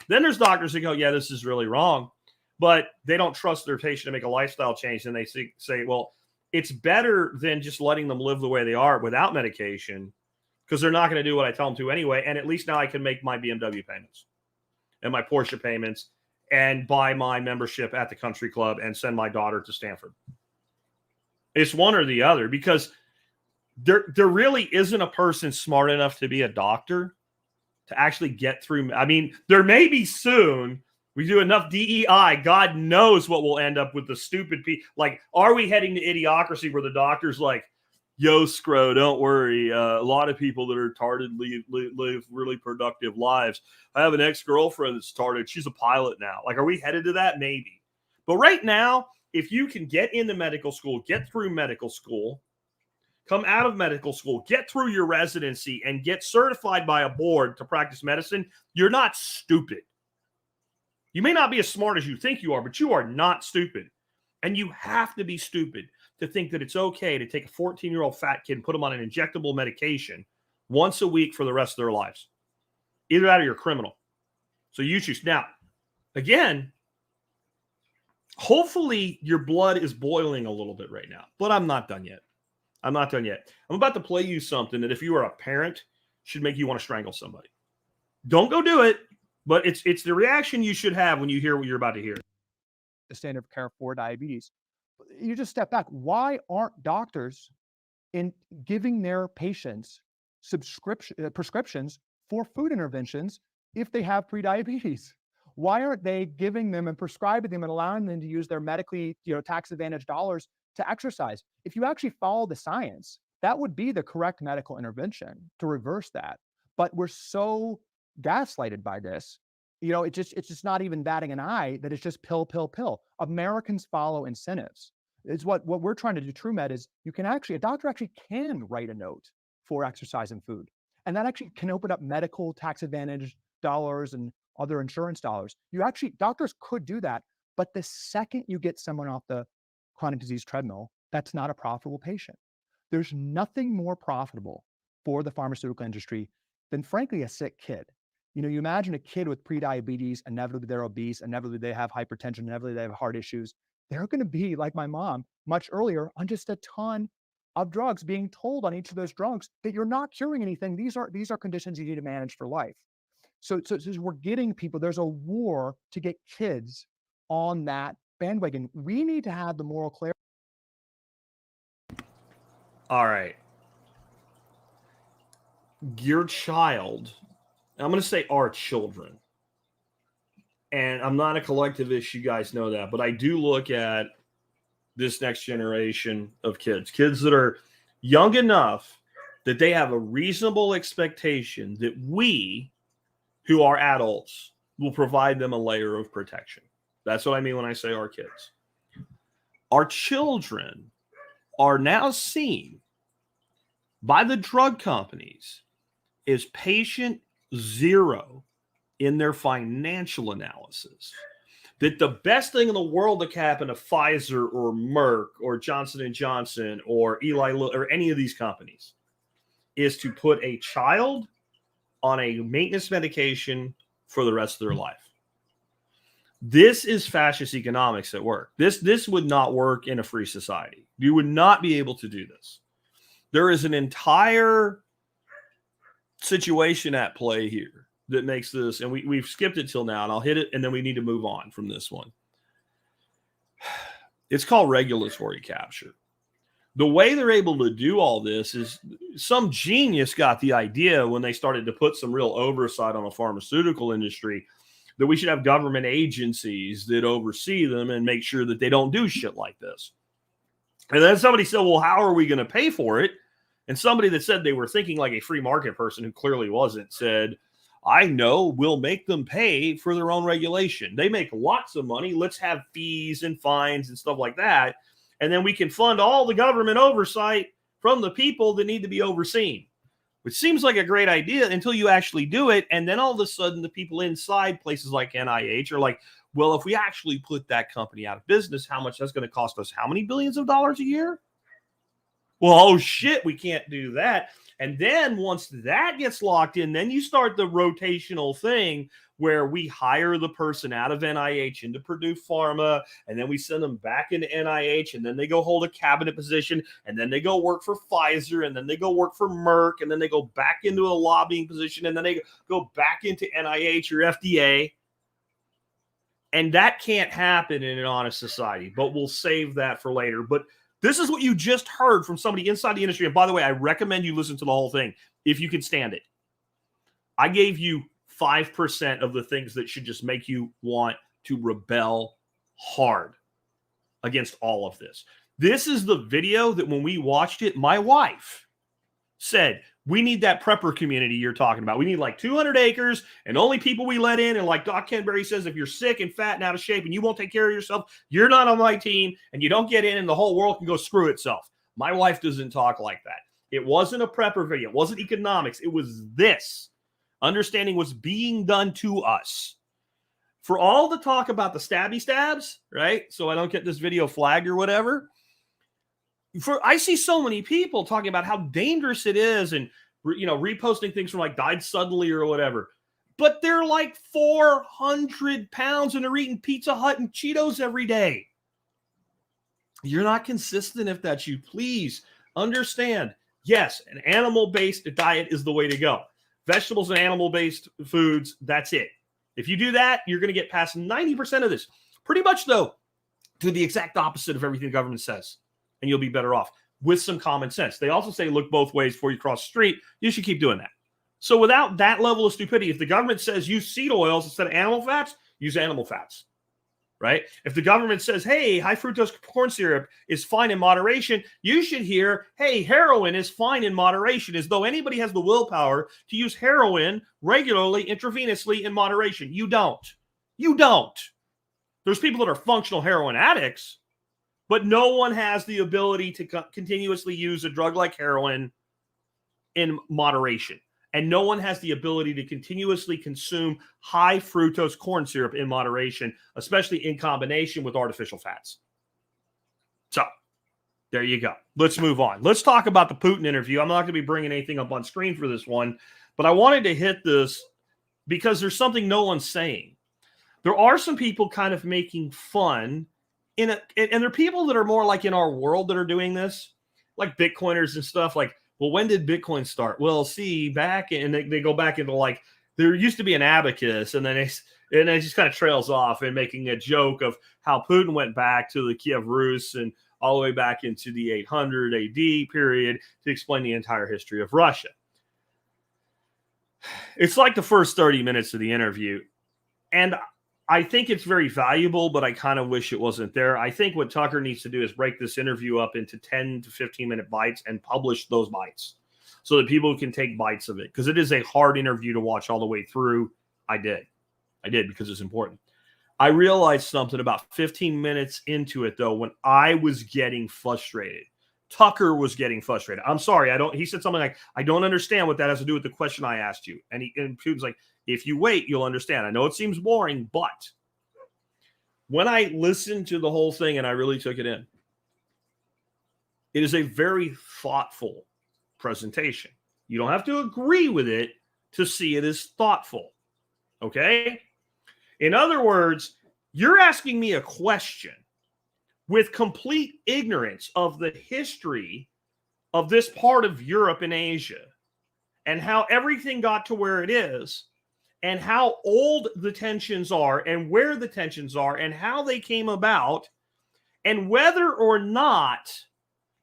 Then there's doctors that go, yeah, this is really wrong, but they don't trust their patient to make a lifestyle change, and they say, well, it's better than just letting them live the way they are without medication because they're not going to do what I tell them to anyway, and at least now I can make my BMW payments and my Porsche payments and buy my membership at the country club and send my daughter to Stanford. It's one or the other because there really isn't a person smart enough to be a doctor to actually get through. I mean, there may be soon. We do enough DEI. God knows what will end up with the stupid people. Like, are we heading to idiocracy where the doctor's like, Yo, Scro, don't worry. A lot of people that are retarded live really productive lives. I have an ex-girlfriend that's retarded. She's a pilot now. Like, are we headed to that? Maybe. But right now, if you can get into medical school, get through medical school, come out of medical school, get through your residency, and get certified by a board to practice medicine, you're not stupid. You may not be as smart as you think you are, but you are not stupid. And you have to be stupid to think that it's okay to take a 14-year-old fat kid and put them on an injectable medication once a week for the rest of their lives. Either that or you're a criminal. So you choose. Now, again, hopefully your blood is boiling a little bit right now, but I'm not done yet. I'm not done yet. I'm about to play you something that if you are a parent should make you want to strangle somebody. Don't go do it, but it's the reaction you should have when you hear what you're about to hear. The standard of care for diabetes. You just step back. Why aren't doctors in giving their patients prescriptions for food interventions if they have prediabetes? Why aren't they giving them and prescribing them and allowing them to use their medically, tax advantage dollars to exercise? If you actually follow the science, that would be the correct medical intervention to reverse that. But we're so gaslighted by this. It's just not even batting an eye that it's just pill, pill, pill. Americans follow incentives. It's what we're trying to do. TrueMed is a doctor actually can write a note for exercise and food. And that actually can open up medical tax advantage dollars and other insurance dollars. Doctors could do that. But the second you get someone off the chronic disease treadmill, that's not a profitable patient. There's nothing more profitable for the pharmaceutical industry than, frankly, a sick kid. You imagine a kid with prediabetes, inevitably they're obese, inevitably they have hypertension, inevitably they have heart issues. They're going to be, like my mom, much earlier on just a ton of drugs, being told on each of those drugs that you're not curing anything. These are conditions you need to manage for life. So we're getting people, there's a war to get kids on that bandwagon. We need to have the moral clarity. All right. Your child, I'm going to say our children, and I'm not a collectivist, you guys know that, but I do look at this next generation of kids that are young enough that they have a reasonable expectation that we, who are adults, will provide them a layer of protection. That's what I mean when I say our kids. Our children are now seen by the drug companies as patient zero in their financial analysis. That the best thing in the world that can happen to Pfizer or Merck or Johnson & Johnson or Eli Lilly or any of these companies is to put a child on a maintenance medication for the rest of their life. This is fascist economics at work. This would not work in a free society. You would not be able to do this. There is an entire situation at play here that makes this, and we've skipped it till now, and I'll hit it, and then we need to move on from this one. It's called regulatory capture. The way they're able to do all this is some genius got the idea when they started to put some real oversight on the pharmaceutical industry that we should have government agencies that oversee them and make sure that they don't do shit like this. And then somebody said, well, how are we going to pay for it? And somebody that said they were thinking like a free market person who clearly wasn't said, I know, we'll make them pay for their own regulation. They make lots of money. Let's have fees and fines and stuff like that. And then we can fund all the government oversight from the people that need to be overseen, which seems like a great idea until you actually do it. And then all of a sudden the people inside places like NIH are like, well, if we actually put that company out of business, how much that's going to cost us? How many billions of dollars a year? Well, oh shit, we can't do that. And then once that gets locked in, then you start the rotational thing where we hire the person out of NIH into Purdue Pharma, and then we send them back into NIH, and then they go hold a cabinet position, and then they go work for Pfizer, and then they go work for Merck, and then they go back into a lobbying position, and then they go back into NIH or FDA. And that can't happen in an honest society, but we'll save that for later. But this is what you just heard from somebody inside the industry. And by the way, I recommend you listen to the whole thing if you can stand it. I gave you 5% of the things that should just make you want to rebel hard against all of this. This is the video that when we watched it, my wife said, we need that prepper community you're talking about. We need like 200 acres and only people we let in. And like Doc Kenberry says, if you're sick and fat and out of shape and you won't take care of yourself, you're not on my team and you don't get in and the whole world can go screw itself. My wife doesn't talk like that. It wasn't a prepper video. It wasn't economics. It was this. Understanding what's being done to us. For all the talk about the stabby stabs, right? So I don't get this video flagged or whatever. I see so many people talking about how dangerous it is and, reposting things from like died suddenly or whatever. But they're like 400 pounds and they're eating Pizza Hut and Cheetos every day. You're not consistent if that's you. Please understand. Yes, an animal-based diet is the way to go. Vegetables and animal-based foods, that's it. If you do that, you're going to get past 90% of this. Pretty much, though, to the exact opposite of everything the government says. And you'll be better off with some common sense. They also say look both ways before you cross the street. You should keep doing that. So without that level of stupidity, if the government says use seed oils instead of animal fats, use animal fats, right? If the government says, hey, high fructose corn syrup is fine in moderation, you should hear, hey, heroin is fine in moderation, as though anybody has the willpower to use heroin regularly, intravenously in moderation. You don't. You don't. There's people that are functional heroin addicts, but no one has the ability to continuously use a drug like heroin in moderation. And no one has the ability to continuously consume high fructose corn syrup in moderation, especially in combination with artificial fats. So there you go. Let's move on. Let's talk about the Putin interview. I'm not going to be bringing anything up on screen for this one, but I wanted to hit this because there's something no one's saying. There are some people kind of making fun and there are people that are more like in our world that are doing this, like Bitcoiners and stuff. Like, well, when did Bitcoin start? Well, see, back, and they go back into like, there used to be an abacus, and then it just kind of trails off and making a joke of how Putin went back to the Kiev Rus and all the way back into the 800 AD period to explain the entire history of Russia. It's like the first 30 minutes of the interview. And I think it's very valuable, but I kind of wish it wasn't there. I think what Tucker needs to do is break this interview up into 10 to 15-minute bites and publish those bites so that people can take bites of it, because it is a hard interview to watch all the way through. I did because it's important. I realized something about 15 minutes into it, though, when I was getting frustrated. Tucker was getting frustrated. I'm sorry. He said something like, I don't understand what that has to do with the question I asked you. And Putin's like, if you wait, you'll understand. I know it seems boring, but when I listened to the whole thing and I really took it in, it is a very thoughtful presentation. You don't have to agree with it to see it as thoughtful. Okay? In other words, you're asking me a question with complete ignorance of the history of this part of Europe and Asia and how everything got to where it is and how old the tensions are and where the tensions are and how they came about and whether or not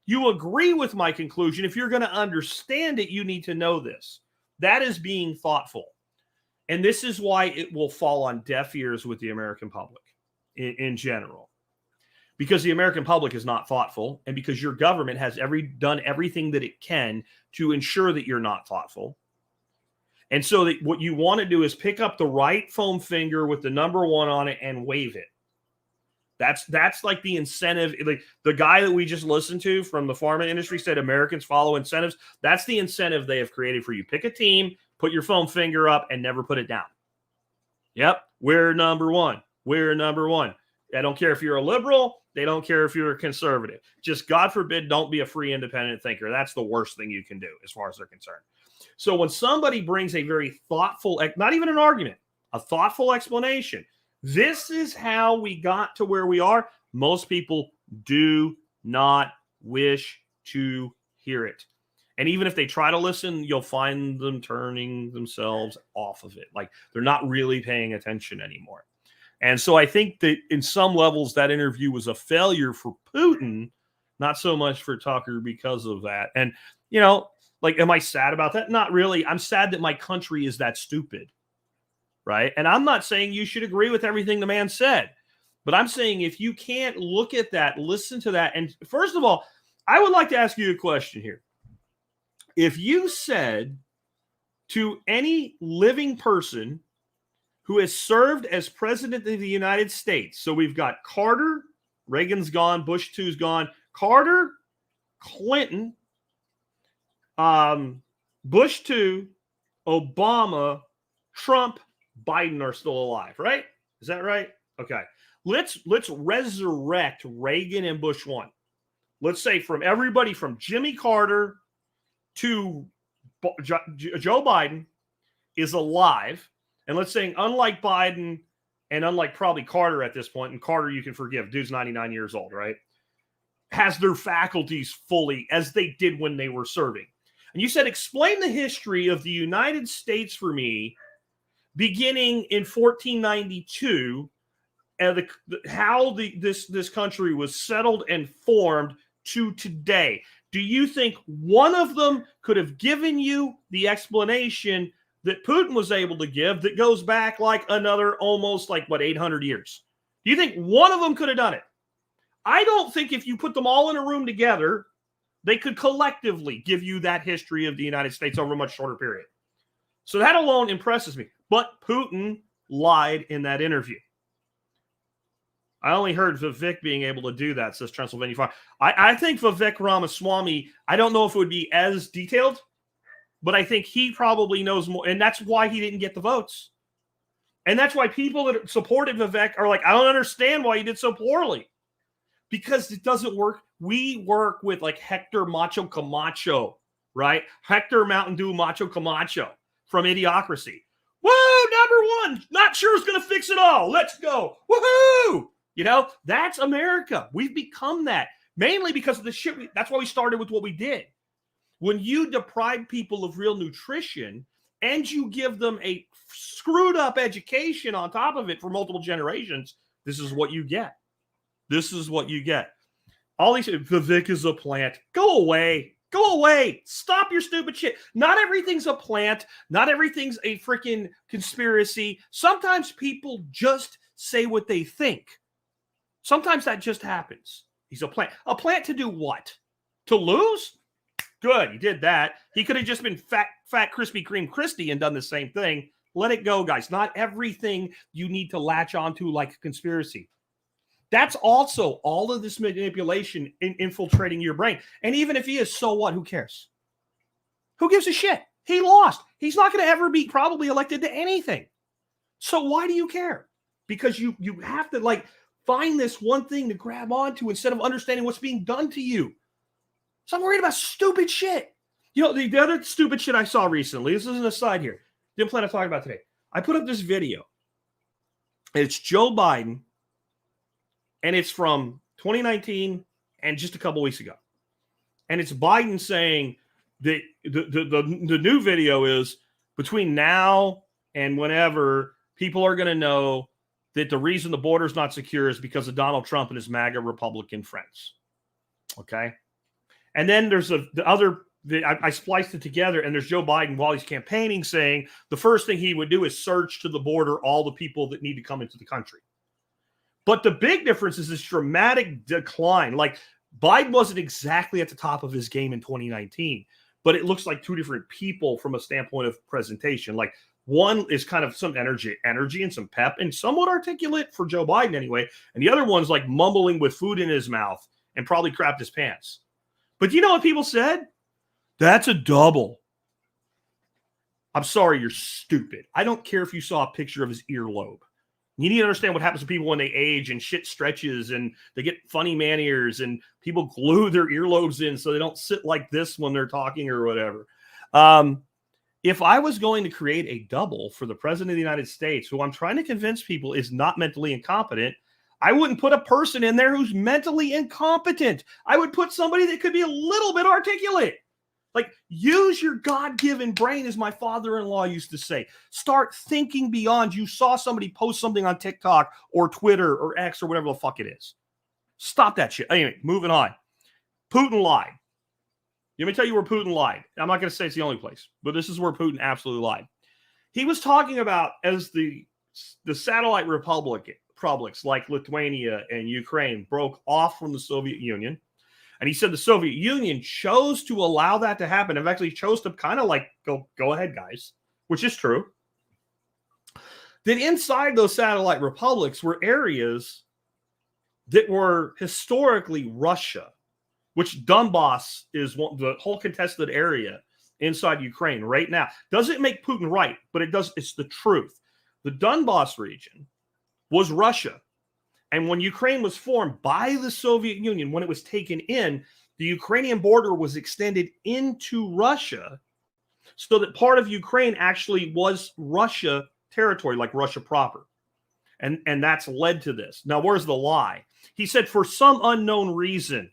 you agree with my conclusion. If you're going to understand it, you need to know this. That is being thoughtful. And this is why it will fall on deaf ears with the American public in general. Because the American public is not thoughtful, and because your government has done everything that it can to ensure that you're not thoughtful. And so that what you want to do is pick up the right foam finger with the number 1 on it and wave it. That's like the incentive. Like the guy that we just listened to from the pharma industry said Americans follow incentives. That's the incentive they have created for you. Pick a team, put your foam finger up, and never put it down. Yep, we're number 1. We're number 1. I don't care if you're a liberal. They don't care if you're a conservative. Just, God forbid, don't be a free independent thinker. That's the worst thing you can do as far as they're concerned. So when somebody brings a very thoughtful, not even an argument, a thoughtful explanation, this is how we got to where we are, most people do not wish to hear it. And even if they try to listen, you'll find them turning themselves off of it. Like they're not really paying attention anymore. And so I think that in some levels, that interview was a failure for Putin, not so much for Tucker because of that. And, you know, like, am I sad about that? Not really. I'm sad that my country is that stupid, right? And I'm not saying you should agree with everything the man said. But I'm saying if you can't look at that, listen to that. And first of all, I would like to ask you a question here. If you said to any living person who has served as president of the United States, so we've got Carter, Reagan's gone, Bush 2's gone, Carter, Clinton, Bush 2, Obama, Trump, Biden are still alive, right? Is that right? Okay. Let's resurrect Reagan and Bush 1. Let's say from everybody from Jimmy Carter to Joe Biden is alive. And let's say unlike Biden and unlike probably Carter at this point, and Carter you can forgive, dude's 99 years old, right? Has their faculties fully as they did when they were serving. And you said, explain the history of the United States for me, beginning in 1492, and how this country was settled and formed to today. Do you think one of them could have given you the explanation that Putin was able to give that goes back like another almost 800 years? Do you think one of them could have done it? I don't think if you put them all in a room together, they could collectively give you that history of the United States over a much shorter period. So that alone impresses me. But Putin lied in that interview. I only heard Vivek being able to do that, says Transylvania Farm. I think Vivek Ramaswamy, I don't know if it would be as detailed, but I think he probably knows more. And that's why he didn't get the votes. And that's why people that supported Vivek are like, I don't understand why he did so poorly. Because it doesn't work. We work with Hector Macho Camacho, right? Hector Mountain Dew Macho Camacho from Idiocracy. Woo, number one. Not sure who's going to fix it all. Let's go. Woohoo! That's America. We've become that. Mainly because of the shit. That's why we started with what we did. When you deprive people of real nutrition and you give them a screwed up education on top of it for multiple generations, this is what you get. This is what you get. All these, Vivek is a plant. Go away. Go away. Stop your stupid shit. Not everything's a plant. Not everything's a freaking conspiracy. Sometimes people just say what they think. Sometimes that just happens. He's a plant. A plant to do what? To lose? Good. He did that. He could have just been fat Krispy Kreme Christie and done the same thing. Let it go, guys. Not everything you need to latch onto like a conspiracy. That's also all of this manipulation infiltrating your brain. And even if he is, so what? Who cares? Who gives a shit? He lost. He's not going to ever be probably elected to anything. So why do you care? Because you have to find this one thing to grab onto instead of understanding what's being done to you. So I'm worried about stupid shit. The other stupid shit I saw recently, this is an aside here. Didn't plan on talking about today. I put up this video. It's Joe Biden. And it's from 2019 and just a couple weeks ago. And it's Biden saying that the new video is between now and whenever people are going to know that the reason the border is not secure is because of Donald Trump and his MAGA Republican friends. Okay. And then there's I spliced it together, and there's Joe Biden while he's campaigning saying the first thing he would do is surge to the border all the people that need to come into the country. But the big difference is this dramatic decline. Biden wasn't exactly at the top of his game in 2019, but it looks like two different people from a standpoint of presentation. One is kind of some energy and some pep and somewhat articulate for Joe Biden anyway. And the other one's mumbling with food in his mouth and probably crapped his pants. But do you know what people said? That's a double. I'm sorry, you're stupid. I don't care if you saw a picture of his earlobe. You need to understand what happens to people when they age and shit stretches and they get funny man ears and people glue their earlobes in so they don't sit like this when they're talking or whatever. If I was going to create a double for the president of the United States, who I'm trying to convince people is not mentally incompetent, I wouldn't put a person in there who's mentally incompetent. I would put somebody that could be a little bit articulate. Use your God-given brain, as my father-in-law used to say. Start thinking beyond. You saw somebody post something on TikTok or Twitter or X or whatever the fuck it is. Stop that shit. Anyway, moving on. Putin lied. Let me tell you where Putin lied. I'm not going to say it's the only place, but this is where Putin absolutely lied. He was talking about as the satellite republic republics like Lithuania and Ukraine broke off from the Soviet Union. And he said the Soviet Union chose to allow that to happen. It actually chose to kind of like go ahead, guys, which is true. Then inside those satellite republics were areas that were historically Russia, which Donbass is the whole contested area inside Ukraine right now. Doesn't make Putin right, but it does. It's the truth. The Donbass region was Russia. And when Ukraine was formed by the Soviet Union, when it was taken in, the Ukrainian border was extended into Russia so that part of Ukraine actually was Russia territory, like Russia proper. And that's led to this. Now, where's the lie? He said, for some unknown reason,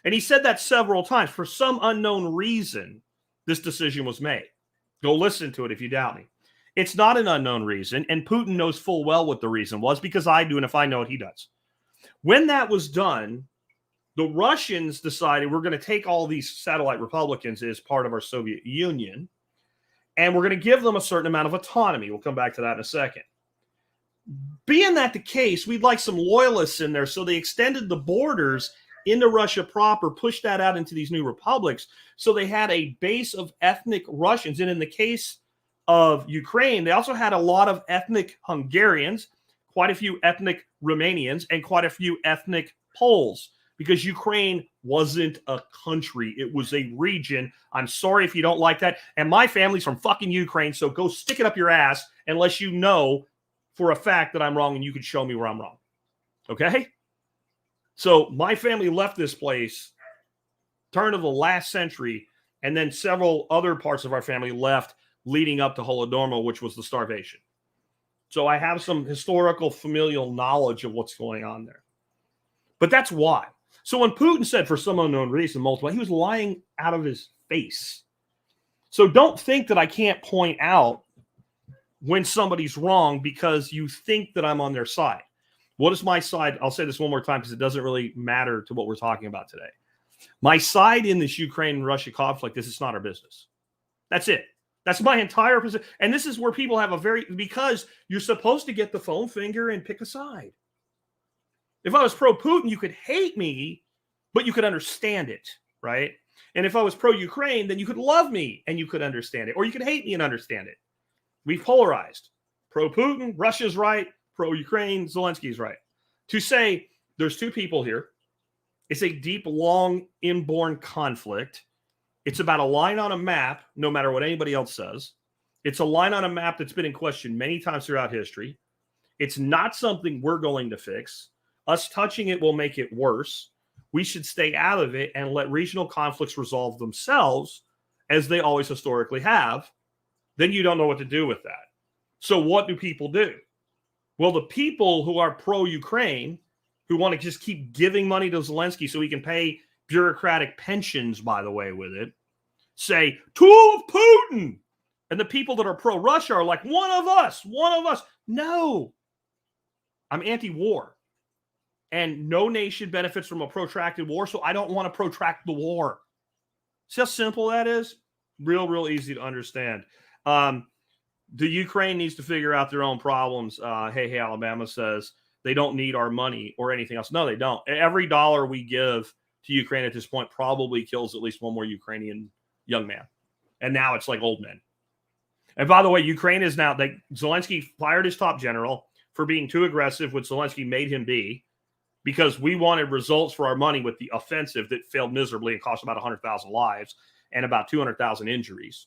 and he said that several times, for some unknown reason, this decision was made. Go listen to it if you doubt me. It's not an unknown reason, and Putin knows full well what the reason was, because I do, and if I know it, he does. When that was done, the Russians decided we're going to take all these satellite republicans as part of our Soviet Union, and we're going to give them a certain amount of autonomy. We'll come back to that in a second. Being that the case, we'd like some loyalists in there, so they extended the borders into Russia proper, pushed that out into these new republics, so they had a base of ethnic Russians. And in the case of Ukraine, they also had a lot of ethnic Hungarians, quite a few ethnic Romanians, and quite a few ethnic Poles, because Ukraine wasn't a country. It was a region. I'm sorry if you don't like that. And my family's from fucking Ukraine, so go stick it up your ass unless you know for a fact that I'm wrong and you can show me where I'm wrong. Okay? So my family left this place turn of the last century, and then several other parts of our family left leading up to Holodomor, which was the starvation. So I have some historical familial knowledge of what's going on there. But that's why. So when Putin said for some unknown reason multiple, he was lying out of his face. So don't think that I can't point out when somebody's wrong because you think that I'm on their side. What is my side? I'll say this one more time because it doesn't really matter to what we're talking about today. My side in this Ukraine-Russia conflict is it's not our business. That's it. That's my entire position. And this is where people have because you're supposed to get the foam finger and pick a side. If I was pro-Putin, you could hate me, but you could understand it, right? And if I was pro-Ukraine, then you could love me and you could understand it. Or you could hate me and understand it. We've polarized. Pro-Putin, Russia's right. Pro-Ukraine, Zelensky's right. To say there's two people here, it's a deep, long, inborn conflict. It's about a line on a map, no matter what anybody else says. It's a line on a map that's been in question many times throughout history. It's not something we're going to fix. Us touching it will make it worse. We should stay out of it and let regional conflicts resolve themselves, as they always historically have. Then you don't know what to do with that. So what do people do? Well, the people who are pro-Ukraine, who want to just keep giving money to Zelensky so he can pay bureaucratic pensions, by the way, with it, say, tool of Putin. And the people that are pro-Russia are like, one of us. No. I'm anti-war. And no nation benefits from a protracted war, so I don't want to protract the war. See how simple that is? Real easy to understand. The Ukraine needs to figure out their own problems. Hey, Alabama says they don't need our money or anything else. No, they don't. Every dollar we give to Ukraine at this point probably kills at least one more Ukrainian young man. And now it's like old men. And by the way, Ukraine is now, Zelensky fired his top general for being too aggressive, which Zelensky made him be, because we wanted results for our money with the offensive that failed miserably and cost about 100,000 lives and about 200,000 injuries.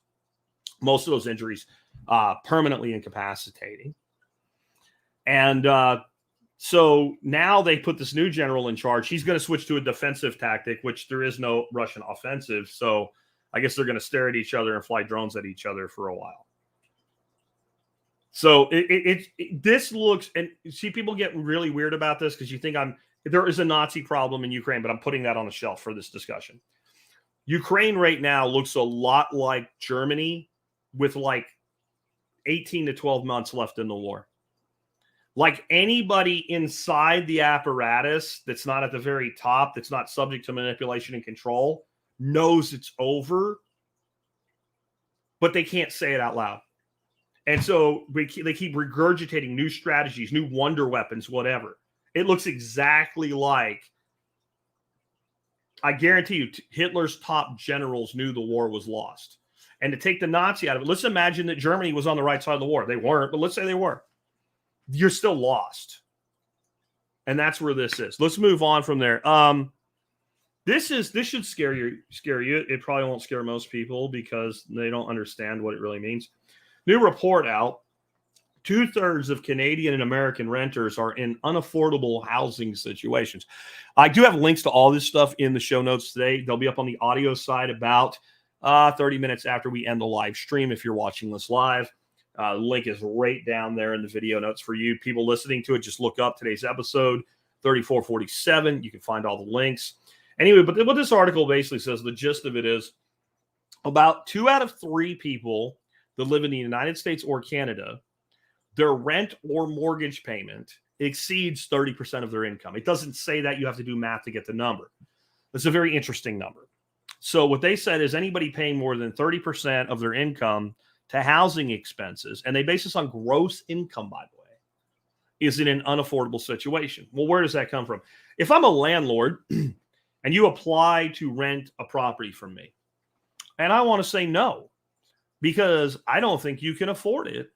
Most of those injuries permanently incapacitating. And so now they put this new general in charge. He's going to switch to a defensive tactic, which there is no Russian offensive. So I guess they're going to stare at each other and fly drones at each other for a while. So this looks, and see, people get really weird about this because you think there is a Nazi problem in Ukraine, but I'm putting that on the shelf for this discussion. Ukraine right now looks a lot like Germany with like 18 to 12 months left in the war. Like anybody inside the apparatus that's not at the very top, that's not subject to manipulation and control, knows it's over, but they can't say it out loud. And so they keep regurgitating new strategies, new wonder weapons, whatever. It looks exactly like, I guarantee you, Hitler's top generals knew the war was lost. And to take the Nazi out of it, let's imagine that Germany was on the right side of the war. They weren't, but let's say they were. You're still lost. And that's where this is. Let's move on from there. This should scare you. It probably won't scare most people because they don't understand what it really means. New report out. 2/3 of Canadian and American renters are in unaffordable housing situations. I do have links to all this stuff in the show notes today. They'll be up on the audio side about 30 minutes after we end the live stream. If you're watching this live, the link is right down there in the video notes for you. People listening to it, just look up today's episode, 3447. You can find all the links. Anyway, but what this article basically says, the gist of it is about 2 out of 3 people that live in the United States or Canada, their rent or mortgage payment exceeds 30% of their income. It doesn't say that. You have to do math to get the number. It's a very interesting number. So what they said is anybody paying more than 30% of their income to housing expenses, and they base this on gross income, by the way, is in an unaffordable situation. Well, where does that come from? If I'm a landlord and you apply to rent a property from me, and I want to say no, because I don't think you can afford it,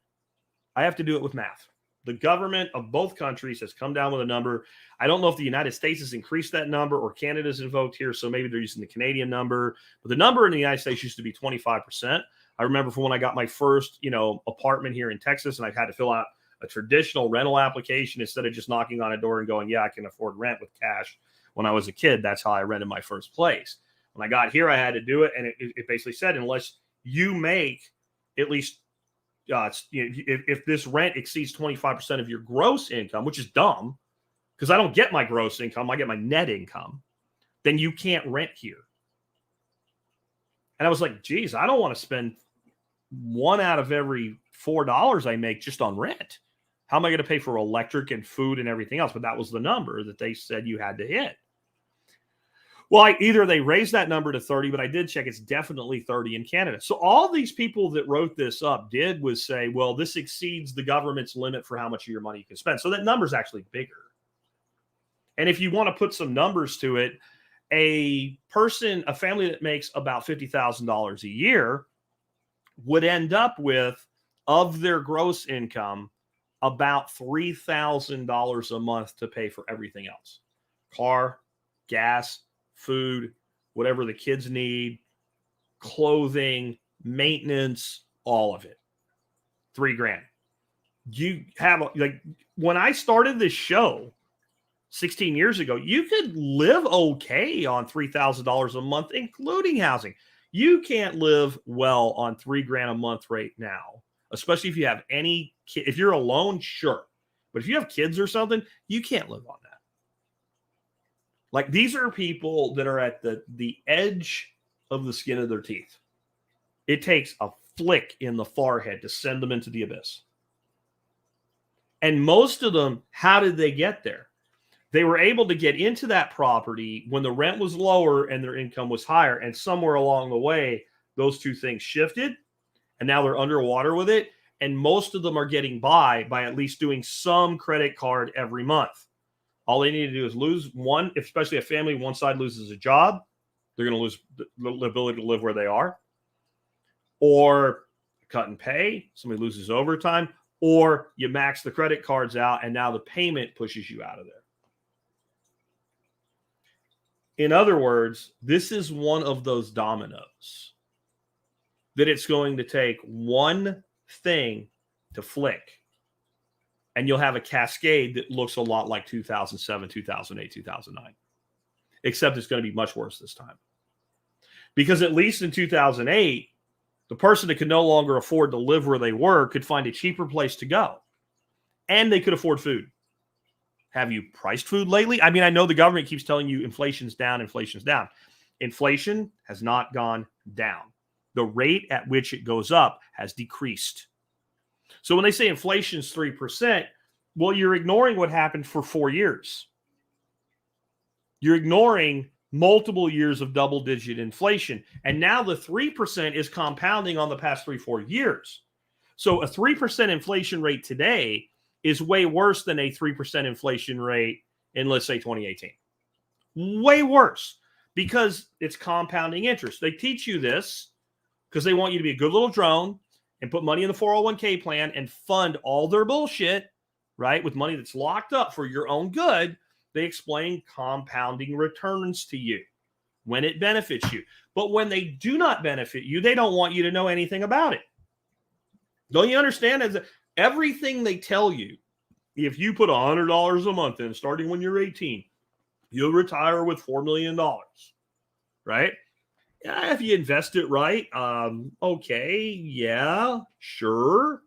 I have to do it with math. The government of both countries has come down with a number. I don't know if the United States has increased that number or Canada's invoked here, so maybe they're using the Canadian number. But the number in the United States used to be 25%. I remember from when I got my first, apartment here in Texas, and I had to fill out a traditional rental application instead of just knocking on a door and going, yeah, I can afford rent with cash. When I was a kid, that's how I rented my first place. When I got here, I had to do it, and it basically said, unless you make at least if this rent exceeds 25% of your gross income, which is dumb because I don't get my gross income, I get my net income, then you can't rent here. And I was like, geez, I don't want to spend $1 out of every $4 I make just on rent. How am I going to pay for electric and food and everything else? But that was the number that they said you had to hit. Well, either they raised that number to 30, but I did check. It's definitely 30 in Canada. So all these people that wrote this up did was say, well, this exceeds the government's limit for how much of your money you can spend. So that number is actually bigger. And if you want to put some numbers to it, a family that makes about $50,000 a year would end up with, of their gross income, about $3,000 a month to pay for everything else. Car, gas, food, whatever the kids need, clothing, maintenance, all of it. $3,000. You have, when I started this show 16 years ago, you could live okay on $3,000 a month, including housing. You can't live well on $3,000 a month right now, especially if you have any kid. If you're alone, sure. But if you have kids or something, you can't live on that. Like, these are people that are at the edge of the skin of their teeth. It takes a flick in the forehead to send them into the abyss. And most of them, how did they get there? They were able to get into that property when the rent was lower and their income was higher. And somewhere along the way, those two things shifted, and now they're underwater with it. And most of them are getting by at least doing some credit card every month. All they need to do is lose one, especially a family, one side loses a job, they're going to lose the ability to live where they are. Or cut and pay, somebody loses overtime, or you max the credit cards out and now the payment pushes you out of there. In other words, this is one of those dominoes that it's going to take one thing to flick, and you'll have a cascade that looks a lot like 2007, 2008, 2009, except it's going to be much worse this time. Because at least in 2008, the person that could no longer afford to live where they were could find a cheaper place to go, and they could afford food. Have you priced food lately? I mean, I know the government keeps telling you inflation's down, inflation's down. Inflation has not gone down. The rate at which it goes up has decreased. So when they say inflation is 3%, well, you're ignoring what happened for 4 years. You're ignoring multiple years of double-digit inflation. And now the 3% is compounding on the past 3-4 years. So a 3% inflation rate today is way worse than a 3% inflation rate in, let's say, 2018. Way worse because it's compounding interest. They teach you this because they want you to be a good little drone and put money in the 401k plan and fund all their bullshit, right, with money that's locked up for your own good. They explain compounding returns to you when it benefits you. But when they do not benefit you, they don't want you to know anything about it. Don't you understand? As everything they tell you, if you put $100 a month in starting when you're 18, you'll retire with $4 million, right? Yeah, if you invest it right, okay, yeah, sure.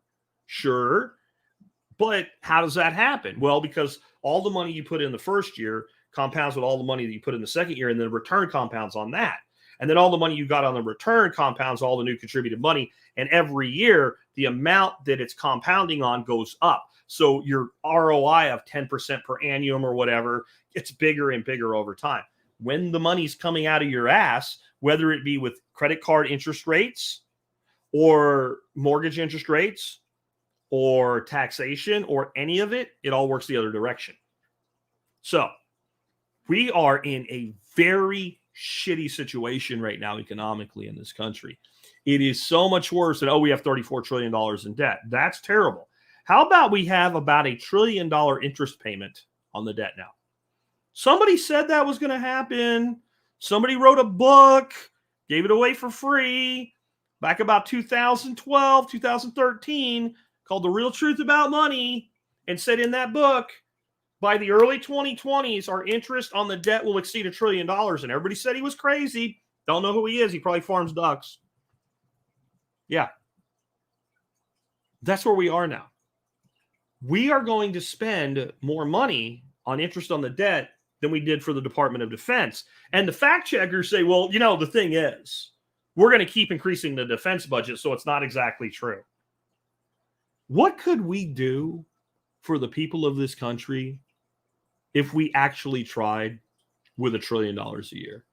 But how does that happen? Well, because all the money you put in the first year compounds with all the money that you put in the second year, and then the return compounds on that. And then all the money you got on the return compounds all the new contributed money. And every year, the amount that it's compounding on goes up. So your ROI of 10% per annum or whatever gets bigger and bigger over time. When the money's coming out of your ass, whether it be with credit card interest rates or mortgage interest rates or taxation or any of it, it all works the other direction. So we are in a very shitty situation right now economically in this country. It is so much worse than, we have $34 trillion in debt. That's terrible. How about we have about $1 trillion interest payment on the debt now? Somebody said that was going to happen. Somebody wrote a book, gave it away for free back about 2012, 2013, called The Real Truth About Money, and said in that book, by the early 2020s, our interest on the debt will exceed $1 trillion. And everybody said he was crazy. Don't know who he is. He probably farms ducks. Yeah. That's where we are now. We are going to spend more money on interest on the debt than we did for the Department of Defense. And the fact checkers say, well, the thing is, we're going to keep increasing the defense budget, so it's not exactly true. What could we do for the people of this country if we actually tried with $1 trillion a year?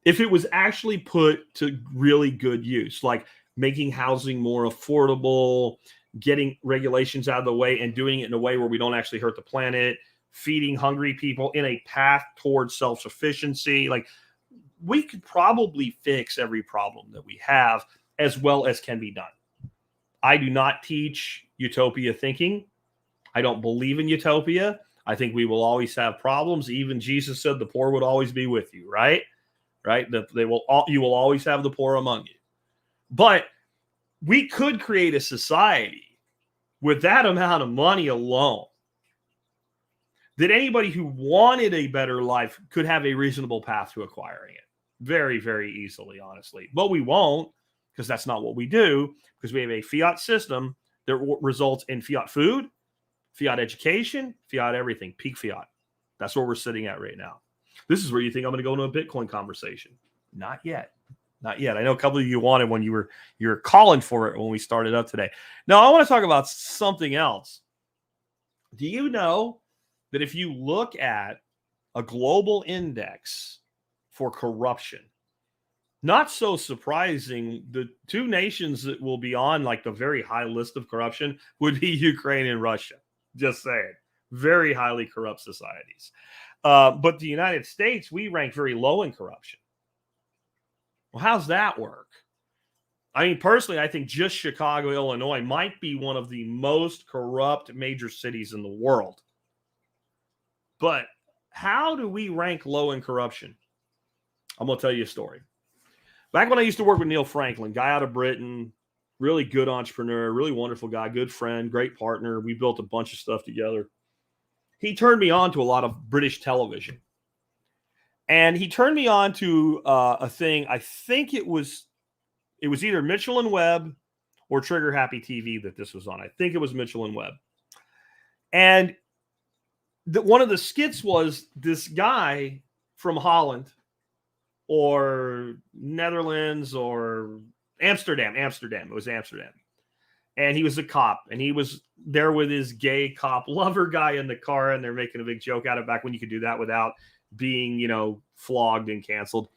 If it was actually put to really good use, like making housing more affordable, getting regulations out of the way and doing it in a way where we don't actually hurt the planet, feeding hungry people in a path towards self-sufficiency. Like, we could probably fix every problem that we have as well as can be done. I do not teach utopia thinking. I don't believe in utopia. I think we will always have problems. Even Jesus said the poor would always be with you, right? Right? That you will always have the poor among you. But we could create a society with that amount of money alone that anybody who wanted a better life could have a reasonable path to acquiring it very, very easily, honestly. But we won't, because that's not what we do, because we have a fiat system that results in fiat food, fiat education, fiat everything, peak fiat. That's where we're sitting at right now. This is where you think I'm going to go into a Bitcoin conversation. Not yet. Not yet. I know a couple of you wanted when you were calling for it when we started up today. Now, I want to talk about something else. Do you know that if you look at a global index for corruption, not so surprising, the two nations that will be on like the very high list of corruption would be Ukraine and Russia. Just saying. Very highly corrupt societies. But the United States, we rank very low in corruption. Well, how's that work? I mean, personally, I think just Chicago, Illinois might be one of the most corrupt major cities in the world. But how do we rank low in corruption? I'm going to tell you a story. Back when I used to work with Neil Franklin, guy out of Britain, really good entrepreneur, really wonderful guy, good friend, great partner. We built a bunch of stuff together. He turned me on to a lot of British television. And he turned me on to a thing. I think it was either Mitchell and Webb or Trigger Happy TV that this was on. I think it was Mitchell and Webb. And one of the skits was this guy from Holland or Netherlands or Amsterdam. It was Amsterdam. And he was a cop, and he was there with his gay cop lover guy in the car, and they're making a big joke out of it back when you could do that without being, flogged and canceled.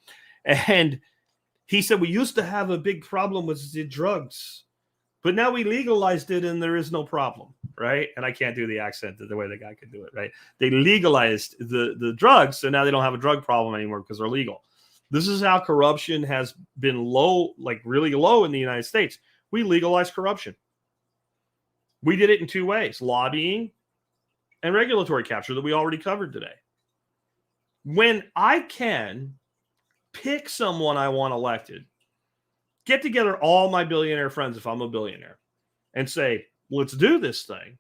And he said, we used to have a big problem with the drugs But now we legalized it and there is no problem, right? And I can't do the accent the way the guy could do it, right? They legalized the drugs, so now they don't have a drug problem anymore because they're legal. This is how corruption has been low, like really low in the United States. We legalized corruption. We did it in two ways: lobbying and regulatory capture that we already covered today. When I can pick someone I want elected, get together all my billionaire friends if I'm a billionaire and say, let's do this thing.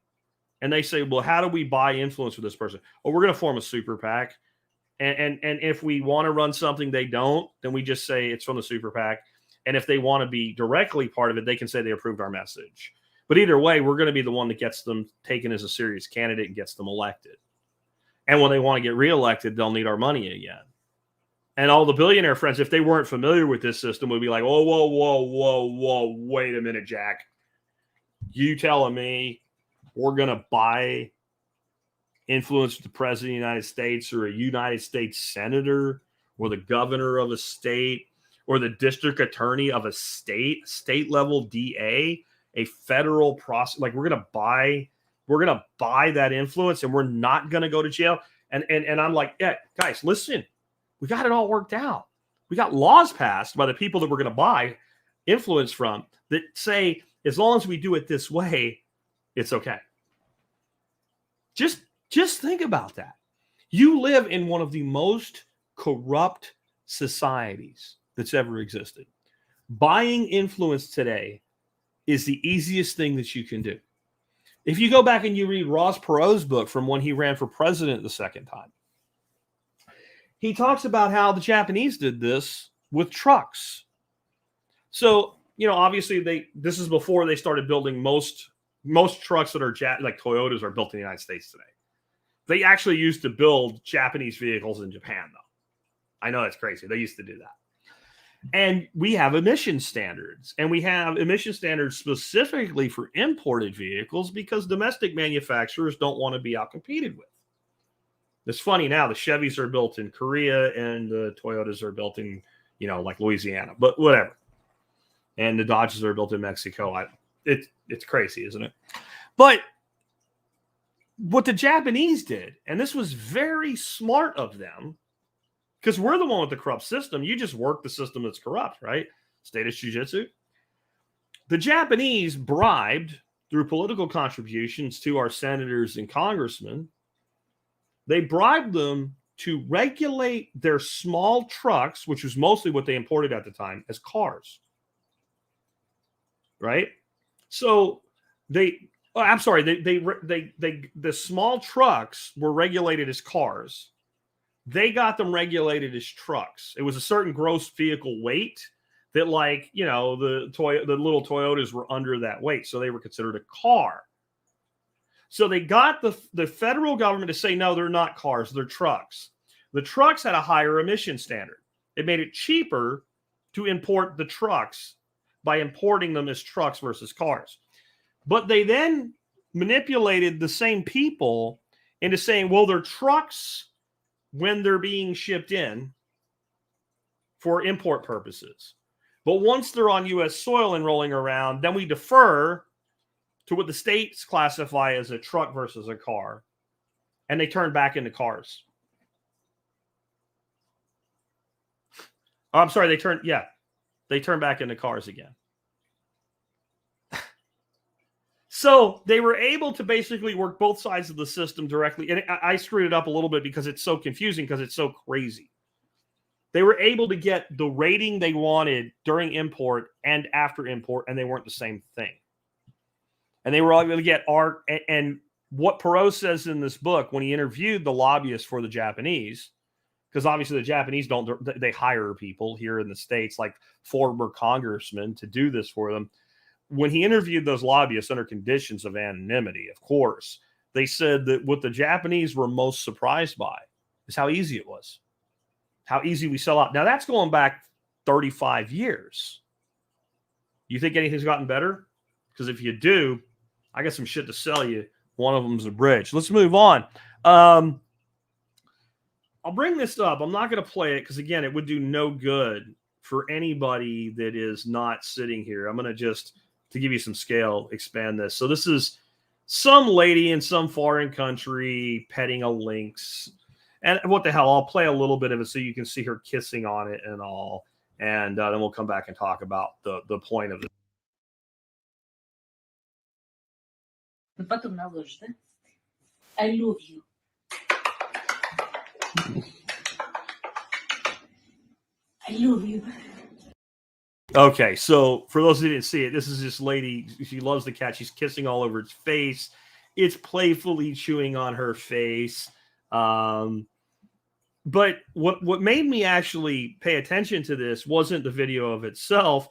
And they say, well, how do we buy influence with this person? Oh, we're going to form a super PAC. And if we want to run something they don't, then we just say it's from the super PAC. And if they want to be directly part of it, they can say they approved our message. But either way, we're going to be the one that gets them taken as a serious candidate and gets them elected. And when they want to get reelected, they'll need our money again. And all the billionaire friends, if they weren't familiar with this system, would be like, oh, whoa, wait a minute, Jack. You telling me we're going to buy influence with the president of the United States or a United States senator or the governor of a state or the district attorney of a state level DA, a federal process? Like we're going to buy that influence and we're not going to go to jail. And I'm like, yeah, guys, listen, we got it all worked out. We got laws passed by the people that we're going to buy influence from that say, as long as we do it this way, it's okay. Just think about that. You live in one of the most corrupt societies that's ever existed. Buying influence today is the easiest thing that you can do. If you go back and you read Ross Perot's book from when he ran for president the second time, he talks about how the Japanese did this with trucks. So, obviously this is before they started building most trucks that are like Toyotas are built in the United States today. They actually used to build Japanese vehicles in Japan, though. I know that's crazy. They used to do that. And we have emission standards, and we have emission standards specifically for imported vehicles because domestic manufacturers don't want to be outcompeted with. It's funny now, the Chevys are built in Korea and the Toyotas are built in, like Louisiana, but whatever. And the Dodges are built in Mexico. It's crazy, isn't it? But what the Japanese did, and this was very smart of them, because we're the one with the corrupt system. You just work the system that's corrupt, right? Status jujitsu. The Japanese bribed, through political contributions to our senators and congressmen, they bribed them to regulate their small trucks, which was mostly what they imported at the time, as cars. Right? So the small trucks were regulated as cars. They got them regulated as trucks. It was a certain gross vehicle weight that, like, the little Toyotas were under that weight, so they were considered a car. So they got the federal government to say, no, they're not cars, they're trucks. The trucks had a higher emission standard. It made it cheaper to import the trucks by importing them as trucks versus cars. But they then manipulated the same people into saying, well, they're trucks when they're being shipped in for import purposes. But once they're on U.S. soil and rolling around, then we defer to what the states classify as a truck versus a car, and they turn back into cars. Oh, I'm sorry, they turn back into cars again. So they were able to basically work both sides of the system directly. And I screwed it up a little bit because it's so confusing, because it's so crazy. They were able to get the rating they wanted during import and after import, and they weren't the same thing. And they were able to get art. And what Perot says in this book, when he interviewed the lobbyists for the Japanese, because obviously the Japanese they hire people here in the States, like former congressmen, to do this for them. When he interviewed those lobbyists under conditions of anonymity, of course, they said that what the Japanese were most surprised by is how easy it was, how easy we sell out. Now, that's going back 35 years. You think anything's gotten better? Because if you do, I got some shit to sell you. One of them's a bridge. Let's move on. I'll bring this up. I'm not going to play it because, again, it would do no good for anybody that is not sitting here. I'm going to just to give you some scale, expand this. So this is some lady in some foreign country petting a lynx. And what the hell, I'll play a little bit of it so you can see her kissing on it and all. And then we'll come back and talk about the point of it. Потом наложишь, да? I love you. I love you. Okay, so for those who didn't see it, this is this lady. She loves the cat. She's kissing all over its face. It's playfully chewing on her face. But what made me actually pay attention to this wasn't the video of itself.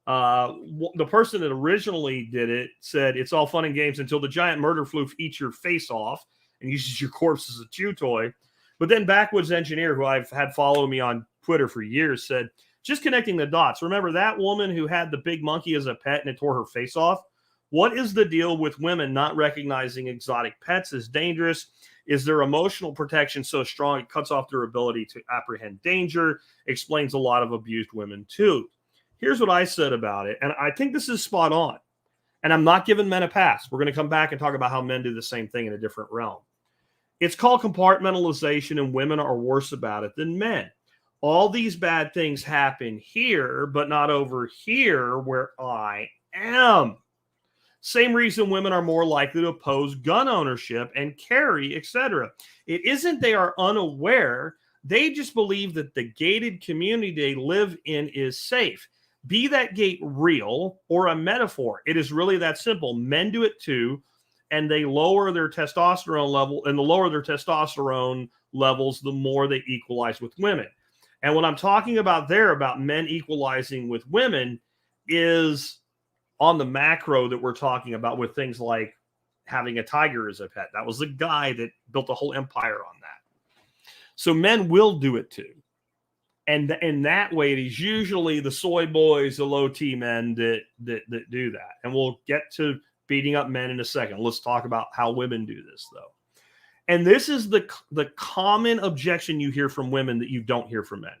The person that originally did it said it's all fun and games until the giant murder floof eats your face off and uses your corpse as a chew toy. But then Backwoods Engineer, who I've had follow me on Twitter for years, said, just connecting the dots. Remember that woman who had the big monkey as a pet and it tore her face off? What is the deal with women not recognizing exotic pets as dangerous? Is their emotional protection so strong it cuts off their ability to apprehend danger? Explains a lot of abused women too. Here's what I said about it, and I think this is spot on. And I'm not giving men a pass. We're going to come back and talk about how men do the same thing in a different realm. It's called compartmentalization, and women are worse about it than men. All these bad things happen here, but not over here where I am. Same reason women are more likely to oppose gun ownership and carry, etc. It isn't they are unaware. They just believe that the gated community they live in is safe. Be that gate real or a metaphor. It is really that simple. Men do it too, and they lower their testosterone level. And the lower their testosterone levels, the more they equalize with women. And what I'm talking about there about men equalizing with women is on the macro that we're talking about with things like having a tiger as a pet. That was the guy that built a whole empire on that. So men will do it too. And in that way, it is usually the soy boys, the low T men that do that. And we'll get to beating up men in a second. Let's talk about how women do this, though. And this is the common objection you hear from women that you don't hear from men.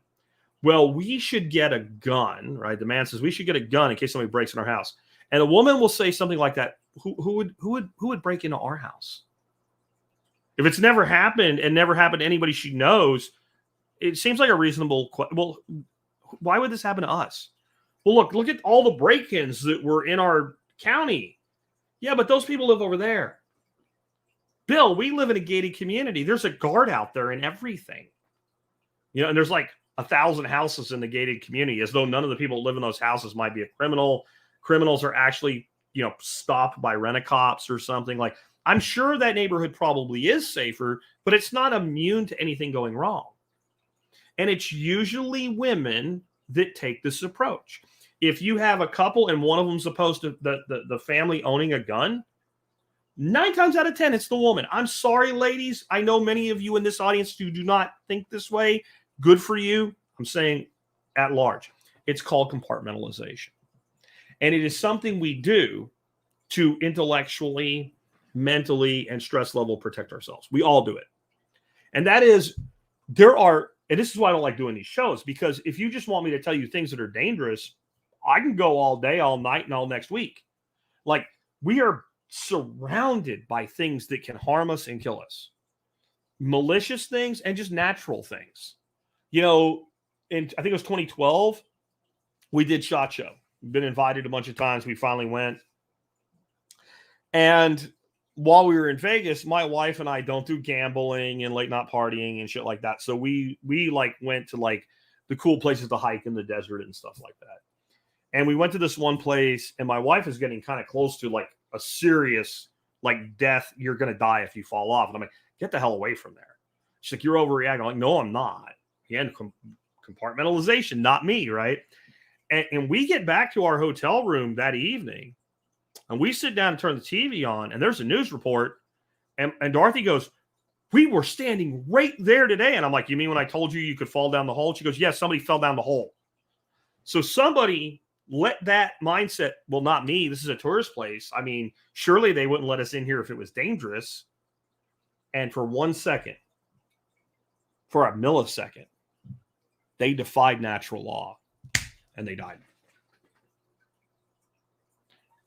Well, we should get a gun, right? The man says we should get a gun in case somebody breaks in our house. And a woman will say something like that. Who would break into our house? If it's never happened and never happened to anybody she knows, it seems like a reasonable question. Well, why would this happen to us? Well, look at all the break-ins that were in our county. Yeah, but those people live over there. Bill, we live in a gated community. There's a guard out there and everything. You know, and there's like 1,000 houses in the gated community, as though none of the people who live in those houses might be a criminal. Criminals are actually, you know, stopped by rent-a-cops or something. Like, I'm sure that neighborhood probably is safer, but it's not immune to anything going wrong. And it's usually women that take this approach. If you have a couple and one of them's opposed to the family owning a gun, 9 times out of 10, it's the woman. I'm sorry, ladies. I know many of you in this audience who do not think this way. Good for you. I'm saying at large. It's called compartmentalization. And it is something we do to intellectually, mentally, and stress level protect ourselves. We all do it. And that is, and this is why I don't like doing these shows, because if you just want me to tell you things that are dangerous, I can go all day, all night, and all next week. Like, we are surrounded by things that can harm us and kill us. Malicious things and just natural things. You know, I think it was 2012, we did SHOT Show. We've been invited a bunch of times. We finally went. And while we were in Vegas, my wife and I don't do gambling and late night partying and shit like that. So we like went to like the cool places to hike in the desert and stuff like that. And we went to this one place, and my wife is getting kind of close to like a serious like death. You're going to die if you fall off. And I'm like, get the hell away from there. She's like, you're overreacting. I'm like, no, I'm not. Again, compartmentalization, not me, right? And we get back to our hotel room that evening, and we sit down and turn the TV on, and there's a news report. And Dorothy goes, we were standing right there today. And I'm like, you mean when I told you could fall down the hole? She goes, yes, somebody fell down the hole. So somebody let that mindset, well, not me. This is a tourist place. I mean, surely they wouldn't let us in here if it was dangerous. And for 1 second, for a millisecond, they defied natural law and they died.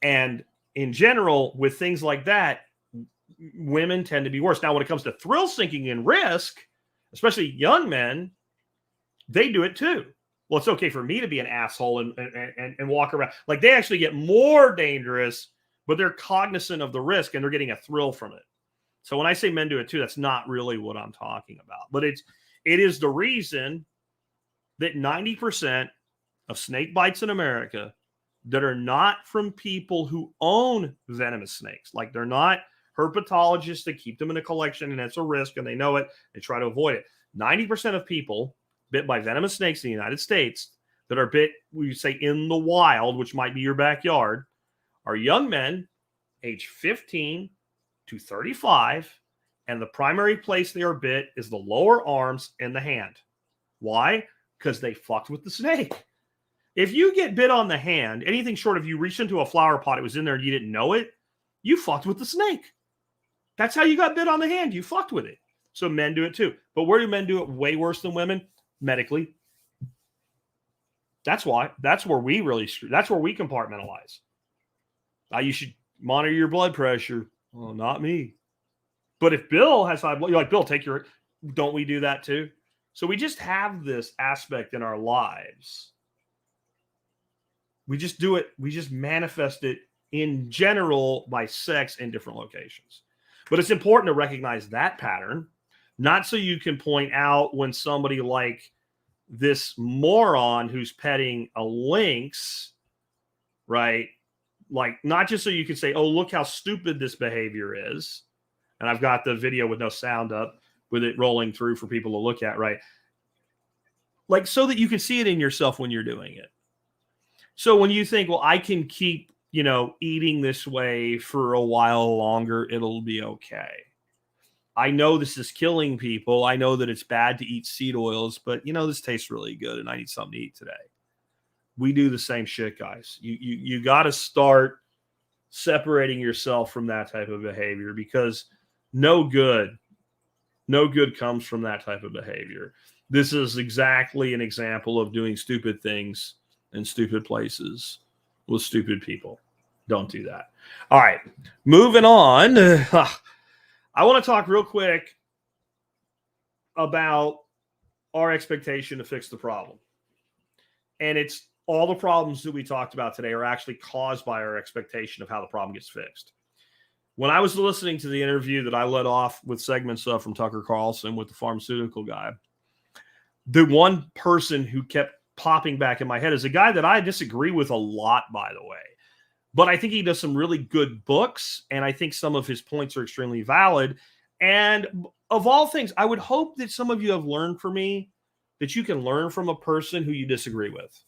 And in general, with things like that, women tend to be worse. Now, when it comes to thrill seeking and risk, especially young men, they do it too. Well, it's okay for me to be an asshole and walk around. Like, they actually get more dangerous, but they're cognizant of the risk and they're getting a thrill from it. So when I say men do it too, that's not really what I'm talking about. But it is the reason that 90% of snake bites in America that are not from people who own venomous snakes, like they're not herpetologists that keep them in a collection and it's a risk and they know it, they try to avoid it. 90% of people bit by venomous snakes in the United States that are bit, we say, in the wild, which might be your backyard, are young men age 15 to 35, and the primary place they are bit is the lower arms and the hand. Why? Because they fucked with the snake. If you get bit on the hand, anything short of you reached into a flower pot, it was in there and you didn't know it, you fucked with the snake. That's how you got bit on the hand. You fucked with it. So men do it too. But where do men do it way worse than women? Medically. That's why. That's where we compartmentalize. You should monitor your blood pressure. Well, not me. But if Bill has high blood, you're like, Bill, don't we do that too? So we just have this aspect in our lives. We just do it. We just manifest it in general by sex in different locations. But it's important to recognize that pattern, not so you can point out when somebody like this moron who's petting a lynx, right? Like, not just so you can say, oh, look how stupid this behavior is. And I've got the video with no sound up with it rolling through for people to look at, right? Like, so that you can see it in yourself when you're doing it. So when you think, well, I can keep, eating this way for a while longer, it'll be okay. I know this is killing people. I know that it's bad to eat seed oils, but this tastes really good and I need something to eat today. We do the same shit, guys. You got to start separating yourself from that type of behavior, because no good comes from that type of behavior. This is exactly an example of doing stupid things in stupid places with stupid people. Don't do that. All right, moving on. I want to talk real quick about our expectation to fix the problem. And it's all the problems that we talked about today are actually caused by our expectation of how the problem gets fixed. When I was listening to the interview that I led off with segments of from Tucker Carlson with the pharmaceutical guy, the one person who kept popping back in my head is a guy that I disagree with a lot, by the way. But I think he does some really good books, and I think some of his points are extremely valid. And of all things, I would hope that some of you have learned from me that you can learn from a person who you disagree with.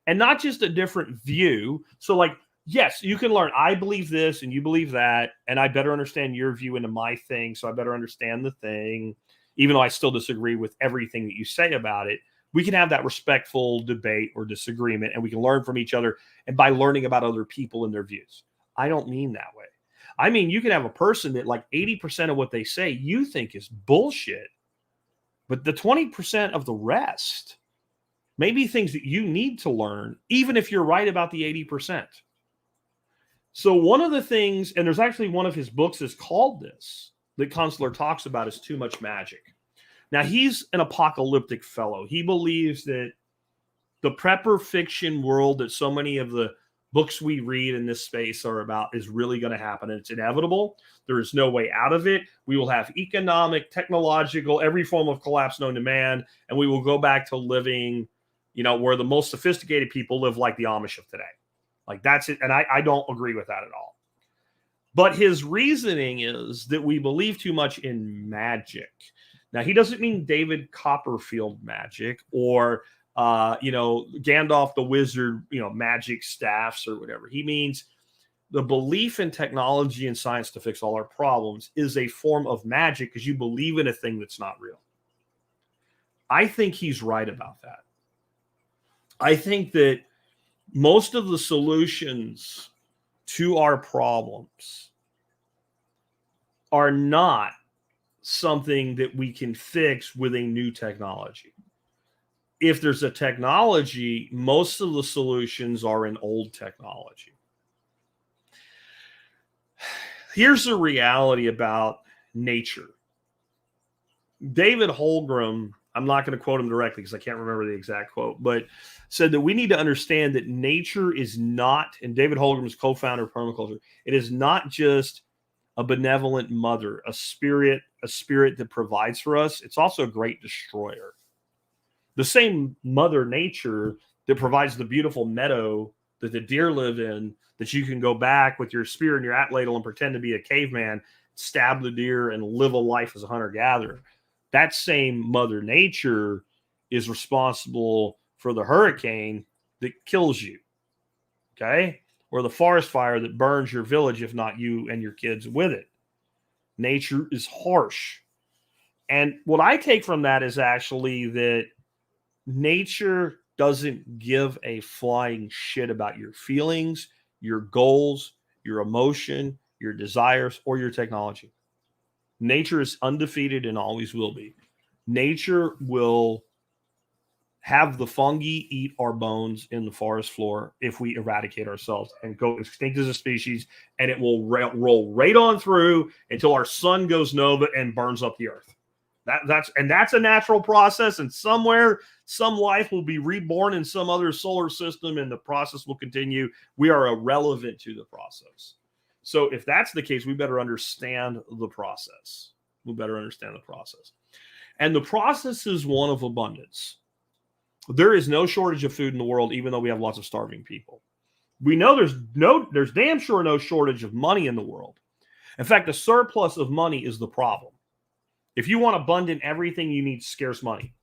And not just a different view. So, like, yes, you can learn, I believe this and you believe that, and I better understand your view into my thing, so I better understand the thing, even though I still disagree with everything that you say about it. We can have that respectful debate or disagreement, and we can learn from each other, and by learning about other people and their views. I don't mean that way. I mean, you can have a person that like 80% of what they say you think is bullshit, but the 20% of the rest may be things that you need to learn, even if you're right about the 80%. So one of the things, and there's actually one of his books is called this, that Kunstler talks about, is Too Much Magic. Now, he's an apocalyptic fellow. He believes that the prepper fiction world that so many of the books we read in this space are about is really going to happen. And it's inevitable. There is no way out of it. We will have economic, technological, every form of collapse known to man. And we will go back to living, where the most sophisticated people live like the Amish of today. Like, that's it. And I don't agree with that at all. But his reasoning is that we believe too much in magic. Now, he doesn't mean David Copperfield magic or, Gandalf the wizard, magic staffs or whatever. He means the belief in technology and science to fix all our problems is a form of magic because you believe in a thing that's not real. I think he's right about that. I think that most of the solutions to our problems are not something that we can fix with a new technology. If there's a technology, most of the solutions are in old technology. Here's the reality about nature. David Holmgren, I'm not going to quote him directly because I can't remember the exact quote, but said that we need to understand that nature is not, and David Holmgren is co-founder of permaculture, it is not just a benevolent mother, a spirit that provides for us. It's also a great destroyer. The same mother nature that provides the beautiful meadow that the deer live in, that you can go back with your spear and your atlatl and pretend to be a caveman, stab the deer and live a life as a hunter-gatherer. That same mother nature is responsible for the hurricane that kills you, okay? Or the forest fire that burns your village, if not you and your kids with it. Nature is harsh. And what I take from that is actually that nature doesn't give a flying shit about your feelings, your goals, your emotion, your desires, or your technology. Nature is undefeated and always will be. Nature will have the fungi eat our bones in the forest floor if we eradicate ourselves and go extinct as a species, and it will roll right on through until our sun goes nova and burns up the earth. That's a natural process, and somewhere some life will be reborn in some other solar system, and the process will continue. We are irrelevant to the process. So if that's the case, we better understand the process. We better understand the process. And the process is one of abundance. There is no shortage of food in the world, even though we have lots of starving people. We know there's damn sure no shortage of money in the world. In fact, the surplus of money is the problem. If you want abundant everything, you need scarce money.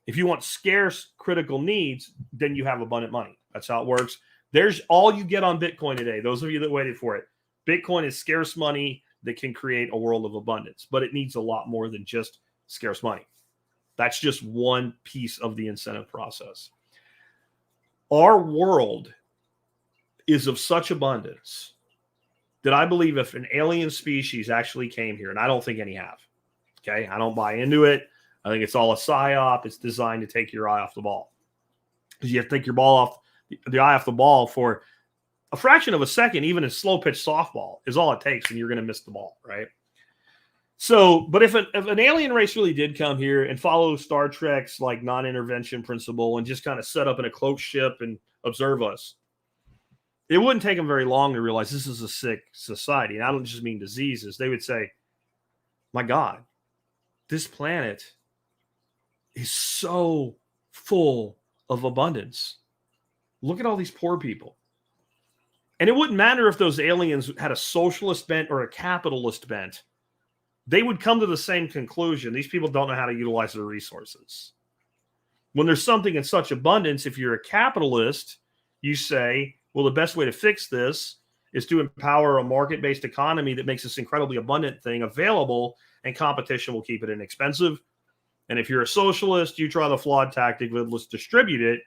If you want scarce critical needs, then you have abundant money. That's how it works. There's all you get on Bitcoin today. Those of you that waited for it. Bitcoin is scarce money that can create a world of abundance, but it needs a lot more than just scarce money. That's just one piece of the incentive process. Our world is of such abundance that I believe if an alien species actually came here, and I don't think any have, okay? I don't buy into it. I think it's all a psyop. It's designed to take your eye off the ball. Because you have to take your ball off the eye off the ball for a fraction of a second. Even a slow pitch softball is all it takes, and you're going to miss the ball, right? So, but if an alien race really did come here and follow Star Trek's like non-intervention principle and just kind of set up in a cloaked ship and observe us, it wouldn't take them very long to realize this is a sick society. And I don't just mean diseases. They would say, my God, this planet is so full of abundance. Look at all these poor people. And it wouldn't matter if those aliens had a socialist bent or a capitalist bent. They would come to the same conclusion. These people don't know how to utilize their resources. When there's something in such abundance, if you're a capitalist, you say, well, the best way to fix this is to empower a market-based economy that makes this incredibly abundant thing available, and competition will keep it inexpensive. And if you're a socialist, you try the flawed tactic of let's distribute it,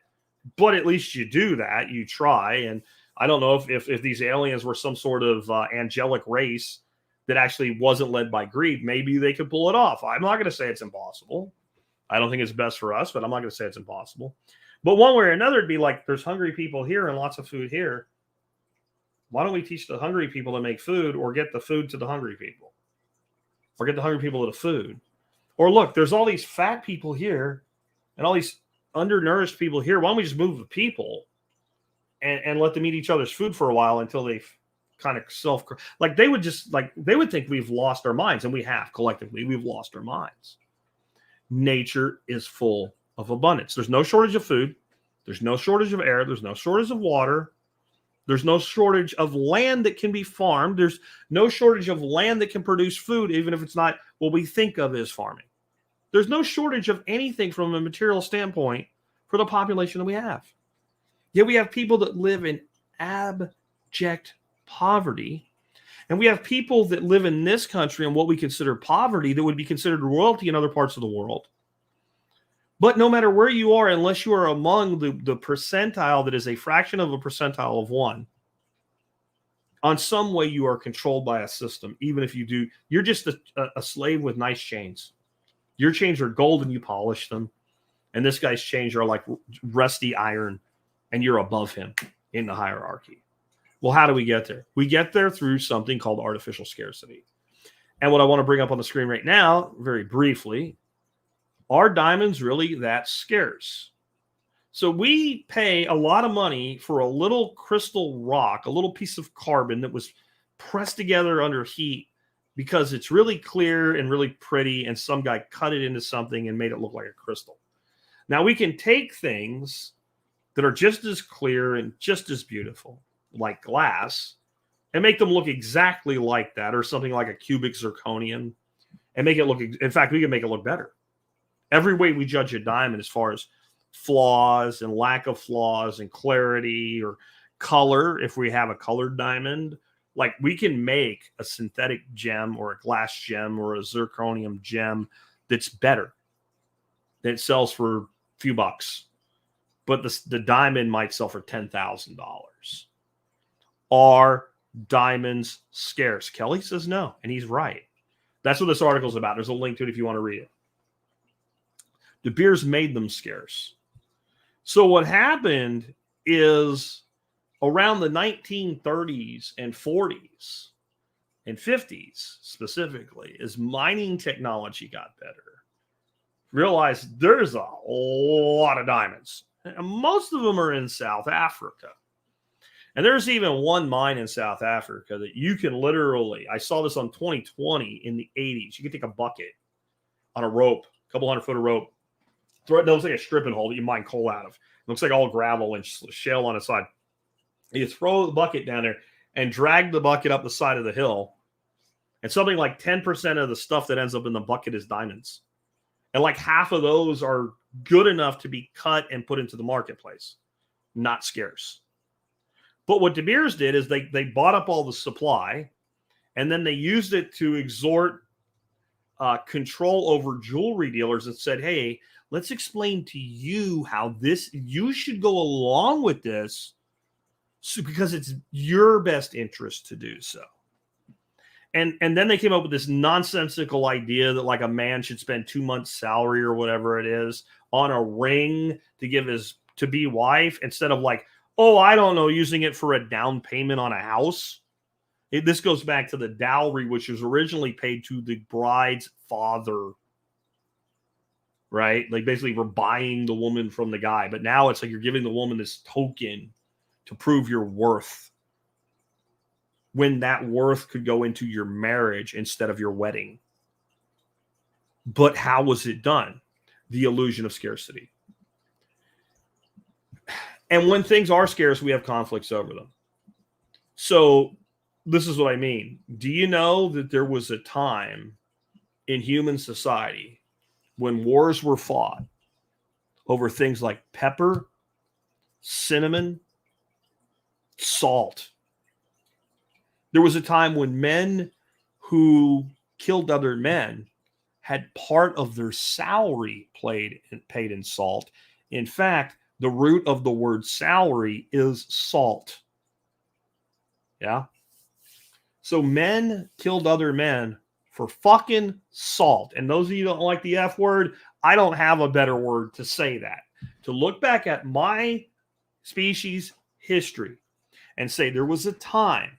but at least you do that. You try. And I don't know if these aliens were some sort of angelic race that actually wasn't led by greed, maybe they could pull it off. I'm not going to say it's impossible. I don't think it's best for us, but I'm not going to say it's impossible. But one way or another, it'd be like there's hungry people here and lots of food here. Why don't we teach the hungry people to make food, or get the food to the hungry people, or get the hungry people to the food? Or look, there's all these fat people here and all these undernourished people here. Why don't we just move the people and let them eat each other's food for a while until they kind of they would think we've lost our minds, and we have collectively. We've lost our minds. Nature is full of abundance. There's no shortage of food. There's no shortage of air. There's no shortage of water. There's no shortage of land that can be farmed. There's no shortage of land that can produce food, even if it's not what we think of as farming. There's no shortage of anything from a material standpoint for the population that we have. Yet we have people that live in abject poverty, and we have people that live in this country in what we consider poverty that would be considered royalty in other parts of the world. But no matter where you are, unless you are among the percentile that is a fraction of a percentile of one, on some way you are controlled by a system. Even if you do, you're just a slave with nice chains. Your chains are gold and you polish them, and this guy's chains are like rusty iron, and you're above him in the hierarchy. Well, how do we get there? We get there through something called artificial scarcity. And what I want to bring up on the screen right now, very briefly, are diamonds really that scarce? So we pay a lot of money for a little crystal rock, a little piece of carbon that was pressed together under heat because it's really clear and really pretty, and some guy cut it into something and made it look like a crystal. Now we can take things that are just as clear and just as beautiful, like glass, and make them look exactly like that, or something like a cubic zirconium, and make it look, in fact, we can make it look better. Every way we judge a diamond as far as flaws and lack of flaws and clarity or color, if we have a colored diamond, like we can make a synthetic gem or a glass gem or a zirconium gem that's better, that sells for a few bucks, but the diamond might sell for $10,000. Are diamonds scarce? Kelly says no, and he's right. That's what this article is about. There's a link to it if you want to read it. De Beers made them scarce. So what happened is around the 1930s and 40s and 50s specifically, as mining technology got better, realized there's a lot of diamonds. And most of them are in South Africa. And there's even one mine in South Africa that you can literally, I saw this on 2020 in the 80s. You can take a bucket on a rope, a couple hundred foot of rope, throw it, it looks like a stripping hole that you mine coal out of. It looks like all gravel and shale on the side. You throw the bucket down there and drag the bucket up the side of the hill. And something like 10% of the stuff that ends up in the bucket is diamonds. And like half of those are good enough to be cut and put into the marketplace. Not scarce. But what De Beers did is they bought up all the supply, and then they used it to exert control over jewelry dealers and said, hey, let's explain to you how you should go along with this because it's your best interest to do so. And then they came up with this nonsensical idea that like a man should spend 2 months' salary or whatever it is on a ring to give his to-be wife instead of like, oh, I don't know, using it for a down payment on a house. This goes back to the dowry, which was originally paid to the bride's father, right? Like basically we're buying the woman from the guy. But now it's like you're giving the woman this token to prove your worth, when that worth could go into your marriage instead of your wedding. But how was it done? The illusion of scarcity. And when things are scarce, we have conflicts over them. So this is what I mean. Do you know that there was a time in human society when wars were fought over things like pepper, cinnamon, salt? There was a time when men who killed other men had part of their salary paid in salt. In fact, the root of the word salary is salt. Yeah. So men killed other men for fucking salt. And those of you who don't like the F word, I don't have a better word to say that. To look back at my species history and say there was a time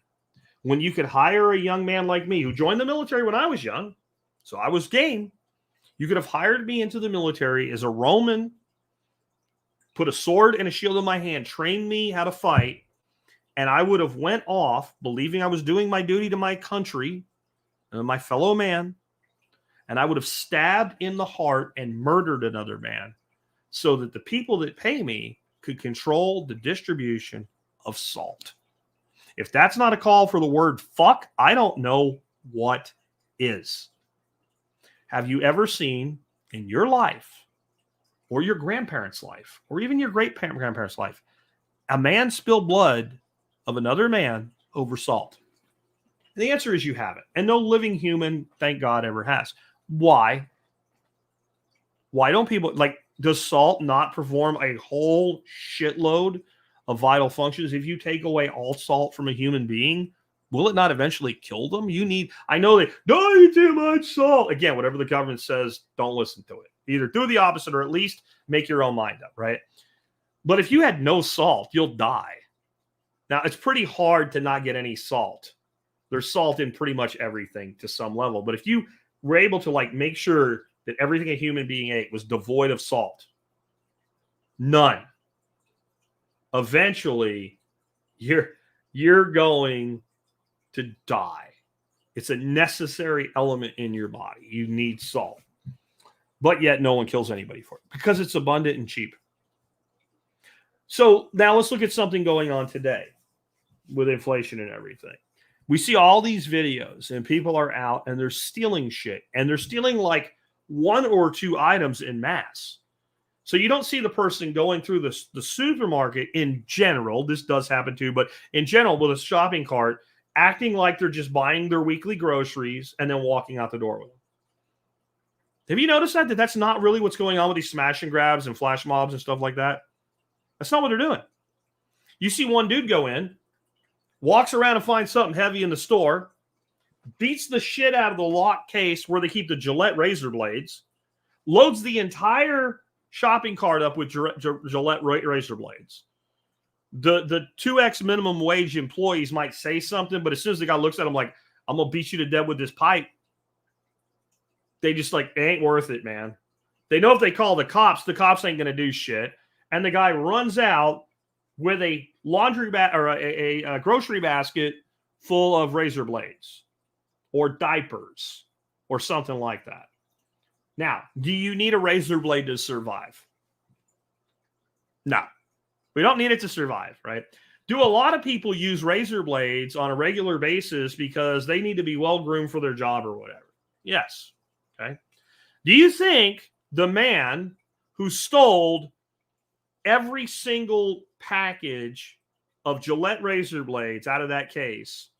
when you could hire a young man like me who joined the military when I was young. So I was game. You could have hired me into the military as a Roman, put a sword and a shield in my hand, trained me how to fight, and I would have went off believing I was doing my duty to my country and my fellow man, and I would have stabbed in the heart and murdered another man so that the people that pay me could control the distribution of salt. If that's not a call for the word fuck, I don't know what is. Have you ever seen in your life, or your grandparents' life, or even your great-grandparents' life, a man spill blood of another man over salt? And the answer is you haven't. And no living human, thank God, ever has. Why? Why don't people, does salt not perform a whole shitload of vital functions? If you take away all salt from a human being, will it not eventually kill them? I know they don't eat too much salt. Again, whatever the government says, don't listen to it. Either do the opposite or at least make your own mind up, right? But if you had no salt, you'll die. Now, it's pretty hard to not get any salt. There's salt in pretty much everything to some level. But if you were able to like make sure that everything a human being ate was devoid of salt, none, eventually you're going to die. It's a necessary element in your body. You need salt. But yet no one kills anybody for it because it's abundant and cheap. So now let's look at something going on today with inflation and everything. We see all these videos and people are out and they're stealing shit, and they're stealing like 1 or 2 items in mass. So you don't see the person going through the supermarket in general. This does happen too, but in general with a shopping cart, acting like they're just buying their weekly groceries and then walking out the door with them. Have you noticed that that's not really what's going on with these smash and grabs and flash mobs and stuff like that? That's not what they're doing. You see one dude go in, walks around and finds something heavy in the store, beats the shit out of the lock case where they keep the Gillette razor blades, loads the entire shopping cart up with Gillette razor blades. The 2x minimum wage employees might say something, but as soon as the guy looks at him like, I'm going to beat you to death with this pipe, they just like, it ain't worth it, man. They know if they call the cops ain't going to do shit. And the guy runs out with a laundry bag or a grocery basket full of razor blades or diapers or something like that. Now, do you need a razor blade to survive? No, we don't need it to survive, right? Do a lot of people use razor blades on a regular basis because they need to be well groomed for their job or whatever? Yes. Okay. Do you think the man who stole every single package of Gillette razor blades out of that case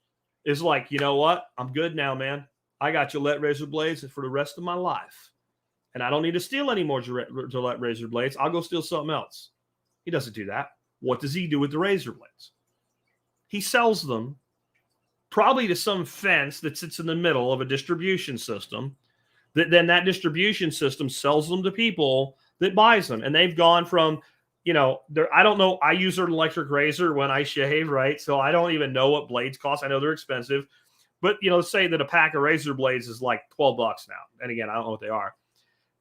is like, you know what? I'm good now, man. I got Gillette razor blades for the rest of my life. And I don't need to steal any more Gillette razor blades. I'll go steal something else. He doesn't do that. What does he do with the razor blades? He sells them probably to some fence that sits in the middle of a distribution system. Then that distribution system sells them to people that buys them. And they've gone from, I don't know. I use an electric razor when I shave, right? So I don't even know what blades cost. I know they're expensive. But, say that a pack of razor blades is like $12 now. And again, I don't know what they are.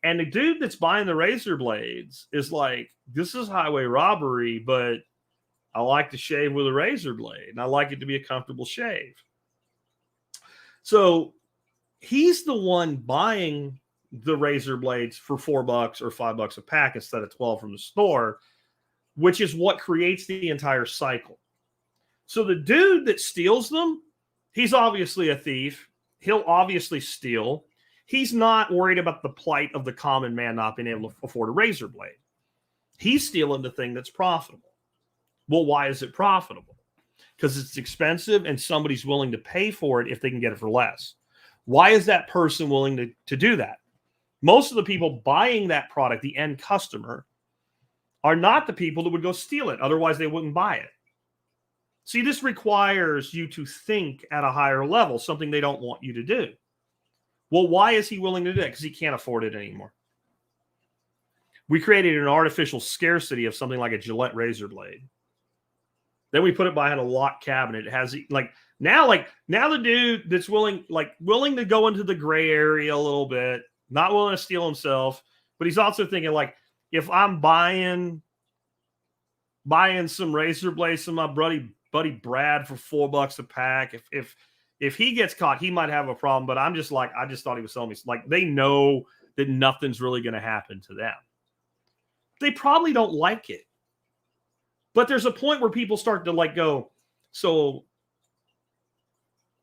And the dude that's buying the razor blades is like, this is highway robbery, but I like to shave with a razor blade. And I like it to be a comfortable shave. So he's the one buying the razor blades for $4 or $5 a pack instead of 12 from the store, which is what creates the entire cycle. So the dude that steals them, he's obviously a thief. He'll obviously steal. He's not worried about the plight of the common man not being able to afford a razor blade. He's stealing the thing that's profitable. Well, why is it profitable? Because it's expensive and somebody's willing to pay for it if they can get it for less. Why is that person willing to do that? Most of the people buying that product, the end customer, are not the people that would go steal it. Otherwise, they wouldn't buy it. See, this requires you to think at a higher level, something they don't want you to do. Well, why is he willing to do that? Because he can't afford it anymore. We created an artificial scarcity of something like a Gillette razor blade. Then we put it behind a locked cabinet. It has now the dude that's willing to go into the gray area a little bit, not willing to steal himself, but he's also thinking like, if I'm buying some razor blades from my buddy Brad for $4 a pack, if he gets caught, he might have a problem. But I just thought he was selling me. Like, they know that nothing's really going to happen to them. They probably don't like it. But there's a point where people start to go, so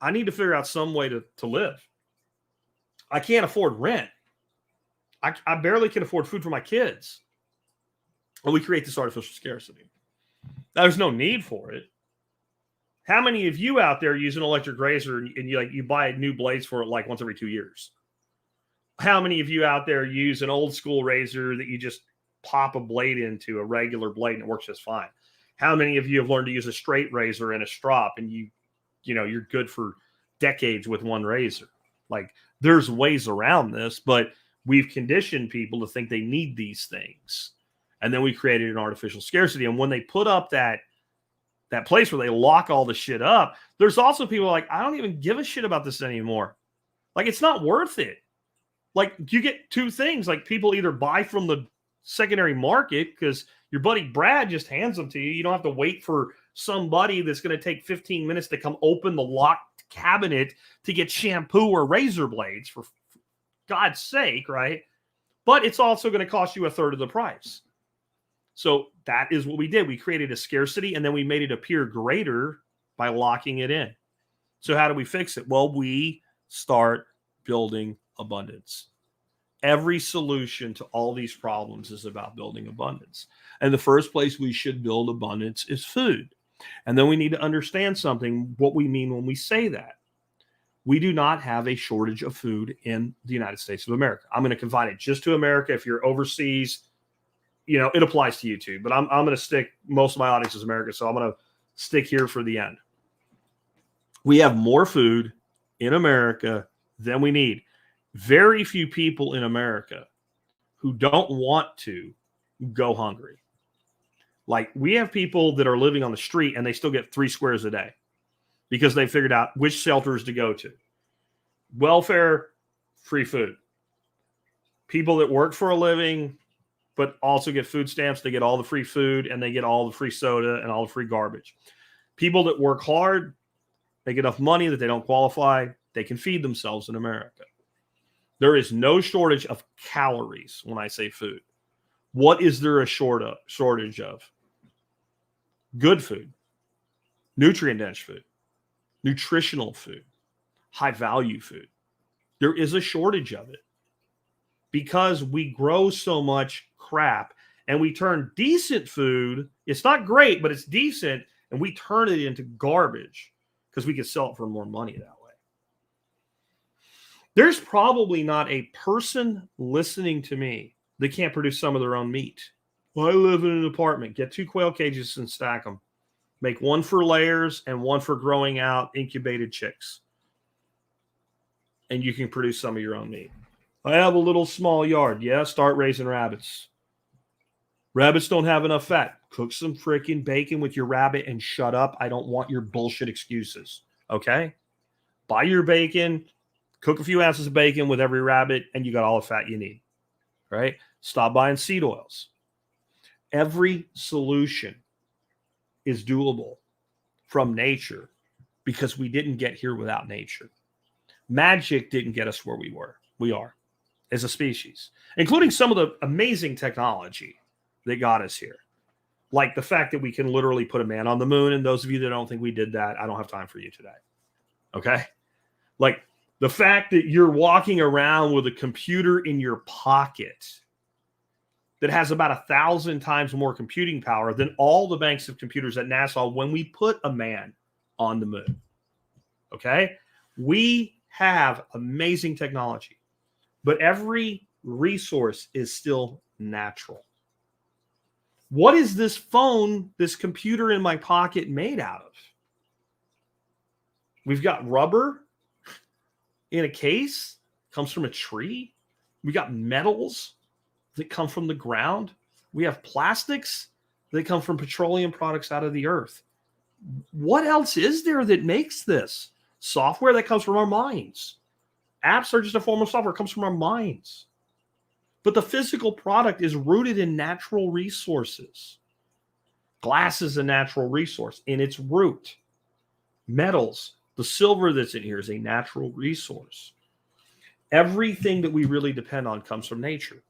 I need to figure out some way to live. I can't afford rent. I barely can afford food for my kids. And we create this artificial scarcity. Now, there's no need for it. How many of you out there use an electric razor and you buy new blades for it once every 2 years? How many of you out there use an old school razor that you just pop a blade into, a regular blade, and it works just fine? How many of you have learned to use a straight razor and a strop, and you're good for decades with one razor? There's ways around this, but we've conditioned people to think they need these things. And then we created an artificial scarcity. And when they put up that that place where they lock all the shit up. There's also people like, I don't even give a shit about this anymore. Like, it's not worth it. Like, you get two things. Like, people either buy from the secondary market because your buddy Brad just hands them to you. You don't have to wait for somebody that's going to take 15 minutes to come open the locked cabinet to get shampoo or razor blades, for God's sake, right? But it's also going to cost you a third of the price. So that is what we did. We created a scarcity, and then we made it appear greater by locking it in. So how do we fix it? Well, we start building abundance. Every solution to all these problems is about building abundance. And the first place we should build abundance is food. And then we need to understand something, what we mean when we say that. We do not have a shortage of food in the United States of America. I'm going to confine it just to America. If you're overseas, you know, it applies to you too. But I'm going to stick, most of my audience is America, so I'm going to stick here for the end. We have more food in America than we need. Very few people in America who don't want to go hungry. Like, we have people that are living on the street and they still get 3 squares a day because they figured out which shelters to go to. Welfare, free food. People that work for a living but also get food stamps, they get all the free food and they get all the free soda and all the free garbage. People that work hard, they get enough money that they don't qualify, they can feed themselves in America. There is no shortage of calories when I say food. What is there a shortage of? Good food, nutrient-dense food, nutritional food, high-value food. There is a shortage of it because we grow so much crap and we turn decent food. It's not great, but it's decent, and we turn it into garbage because we can sell it for more money that way. There's probably not a person listening to me that can't produce some of their own meat. Well, I live in an apartment. Get 2 quail cages and stack them. Make one for layers and one for growing out incubated chicks. And you can produce some of your own meat. I have a little small yard. Yeah, start raising rabbits. Rabbits don't have enough fat. Cook some freaking bacon with your rabbit and shut up. I don't want your bullshit excuses. Okay? Buy your bacon. Cook a few ounces of bacon with every rabbit, and you got all the fat you need. Right? Stop buying seed oils. Every solution is doable from nature because we didn't get here without nature. Magic didn't get us where we are as a species, including some of the amazing technology that got us here. Like the fact that we can literally put a man on the moon. And those of you that don't think we did that, I don't have time for you today. Okay? Like the fact that you're walking around with a computer in your pocket that has about 1,000 times more computing power than all the banks of computers at NASA when we put a man on the moon. Okay? We have amazing technology, but every resource is still natural. What is this phone, this computer in my pocket made out of? We've got rubber in a case, comes from a tree. We got metals that come from the ground. We have plastics that come from petroleum products out of the earth. What else is there that makes this? Software that comes from our minds. Apps are just a form of software. It comes from our minds. But the physical product is rooted in natural resources. Glass is a natural resource in its root. Metals, the silver that's in here is a natural resource. Everything that we really depend on comes from nature.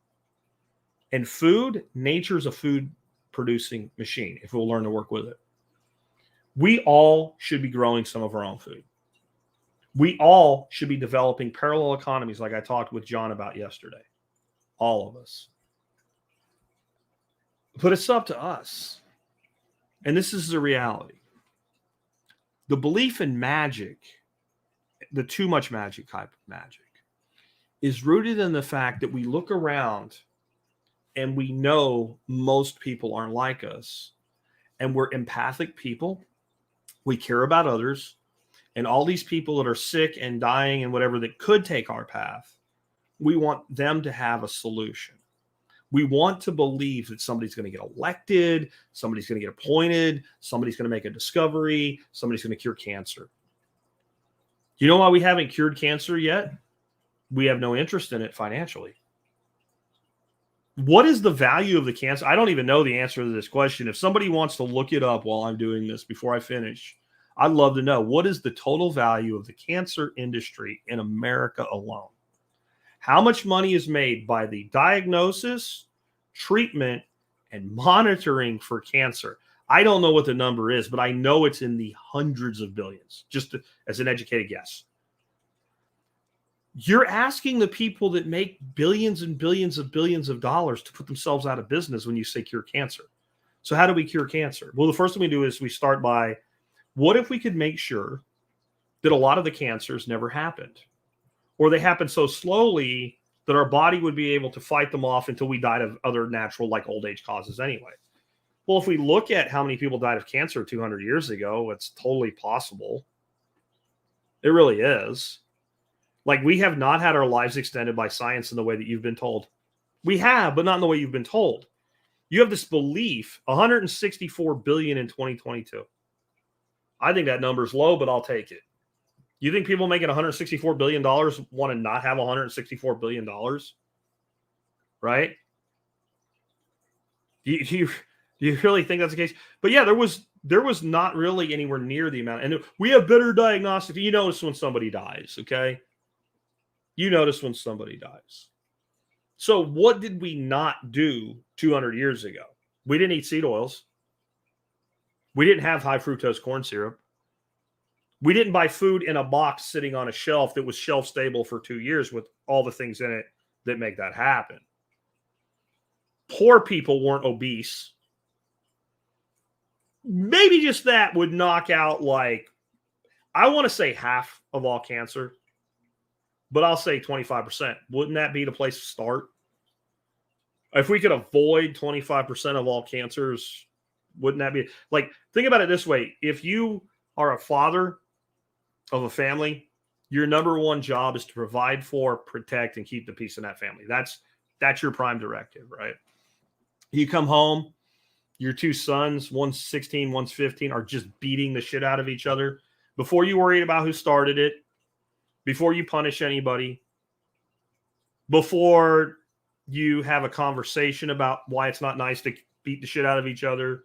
And food, nature's a food producing machine if we'll learn to work with it. We all should be growing some of our own food. We all should be developing parallel economies like I talked with John about yesterday. All of us. But it's up to us. And this is the reality. The belief in magic, the too much magic type of magic, is rooted in the fact that we look around and we know most people aren't like us. And we're empathic people. We care about others. And all these people that are sick and dying and whatever that could take our path, we want them to have a solution. We want to believe that somebody's going to get elected, somebody's going to get appointed, somebody's going to make a discovery, somebody's going to cure cancer. You know why we haven't cured cancer yet? We have no interest in it financially. What is the value of the cancer? I don't even know the answer to this question. If somebody wants to look it up while I'm doing this before I finish, I'd love to know, what is the total value of the cancer industry in America alone? How much money is made by the diagnosis, treatment, and monitoring for cancer? I don't know what the number is, but I know it's in the hundreds of billions, just as an educated guess. You're asking the people that make billions and billions of dollars to put themselves out of business when you say cure cancer. So how do we cure cancer? Well, the first thing we do is we start by, what if we could make sure that a lot of the cancers never happened? Or they happen so slowly that our body would be able to fight them off until we died of other natural, like old age causes anyway. Well, if we look at how many people died of cancer 200 years ago, it's totally possible. It really is. Like, we have not had our lives extended by science in the way that you've been told. We have, but not in the way you've been told. You have this belief, 164 billion in 2022. I think that number is low, but I'll take it. You think people making $164 billion want to not have $164 billion? Right? Do you really think that's the case? But yeah, there was not really anywhere near the amount. And we have better diagnostic. You notice when somebody dies, okay? You notice when somebody dies. So what did we not do 200 years ago? We didn't eat seed oils. We didn't have high fructose corn syrup. We didn't buy food in a box sitting on a shelf that was shelf stable for 2 years with all the things in it that make that happen. Poor people weren't obese. Maybe just that would knock out, like, I want to say half of all cancer, but I'll say 25%. Wouldn't that be the place to start? If we could avoid 25% of all cancers, wouldn't that be, like, think about it this way. If you are a father of a family, your number one job is to provide for, protect, and keep the peace in that family. That's your prime directive, right? You come home, your two sons, one's 16, one's 15, are just beating the shit out of each other. Before you worry about who started it, before you punish anybody, before you have a conversation about why it's not nice to beat the shit out of each other,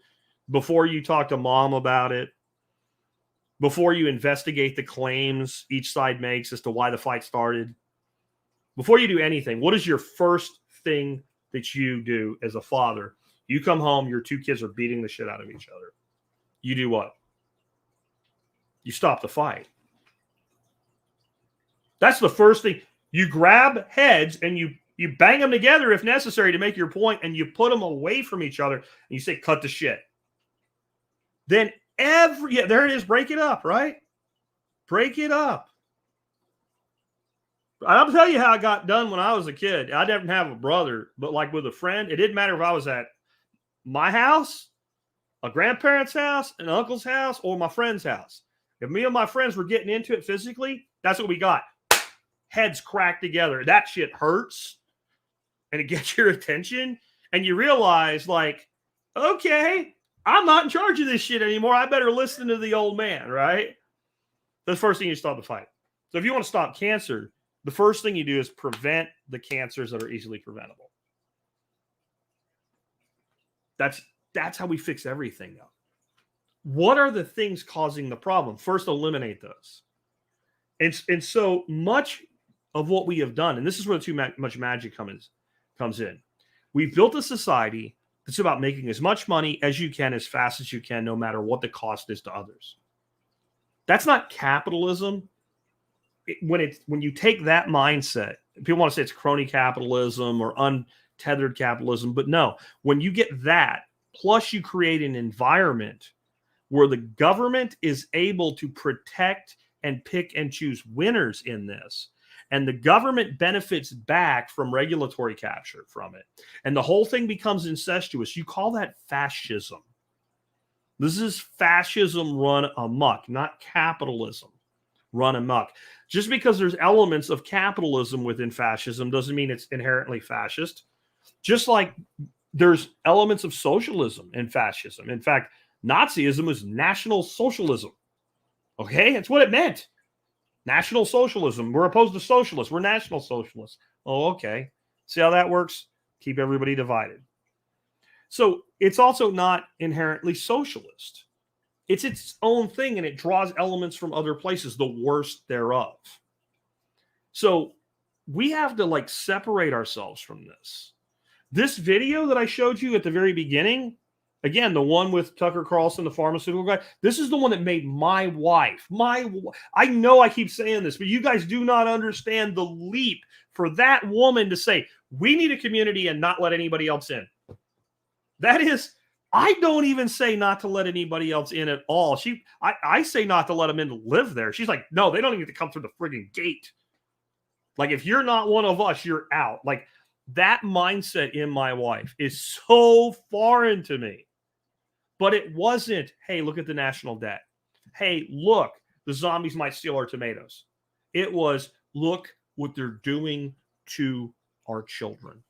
before you talk to mom about it, before you investigate the claims each side makes as to why the fight started, before you do anything, what is your first thing that you do as a father? You come home, your two kids are beating the shit out of each other. You do what? You stop the fight. That's the first thing. You grab heads and you bang them together if necessary to make your point, and you put them away from each other and you say, cut the shit. Then there it is, break it up, right? Break it up. I'll tell you how I got done when I was a kid. I didn't have a brother, but like with a friend, it didn't matter if I was at my house, a grandparent's house, an uncle's house, or my friend's house. If me and my friends were getting into it physically, that's what we got. Heads cracked together. That shit hurts. And it gets your attention. And you realize, like, okay, I'm not in charge of this shit anymore. I better listen to the old man, right? That's the first thing you stop the fight. So if you want to stop cancer, the first thing you do is prevent the cancers that are easily preventable. That's how we fix everything, though. What are the things causing the problem? First, eliminate those. And so much of what we have done, and this is where too much magic comes in. We've built a society that's about making as much money as you can, as fast as you can, no matter what the cost is to others. That's not capitalism. When you take that mindset, people want to say it's crony capitalism or untethered capitalism, but no, when you get that, plus you create an environment where the government is able to protect and pick and choose winners in this, and the government benefits back from regulatory capture from it, and the whole thing becomes incestuous, you call that fascism. This is fascism run amok, not capitalism run amok. Just because there's elements of capitalism within fascism doesn't mean it's inherently fascist. Just like there's elements of socialism and fascism. In fact, Nazism was National Socialism. Okay, that's what it meant. National Socialism. We're opposed to socialists. We're National Socialists. Oh, okay. See how that works? Keep everybody divided. So it's also not inherently socialist. It's its own thing, and it draws elements from other places, the worst thereof. So we have to like separate ourselves from this. This video that I showed you at the very beginning, again, the one with Tucker Carlson, the pharmaceutical guy, this is the one that made my wife. I know I keep saying this, but you guys do not understand the leap for that woman to say, we need a community and not let anybody else in. That is, I don't even say not to let anybody else in at all. I say not to let them in to live there. She's like, no, they don't even get to come through the friggin' gate. Like, if you're not one of us, you're out. Like, that mindset in my wife is so foreign to me. But it wasn't, hey, look at the national debt. Hey, look, the zombies might steal our tomatoes. It was, look what they're doing to our children.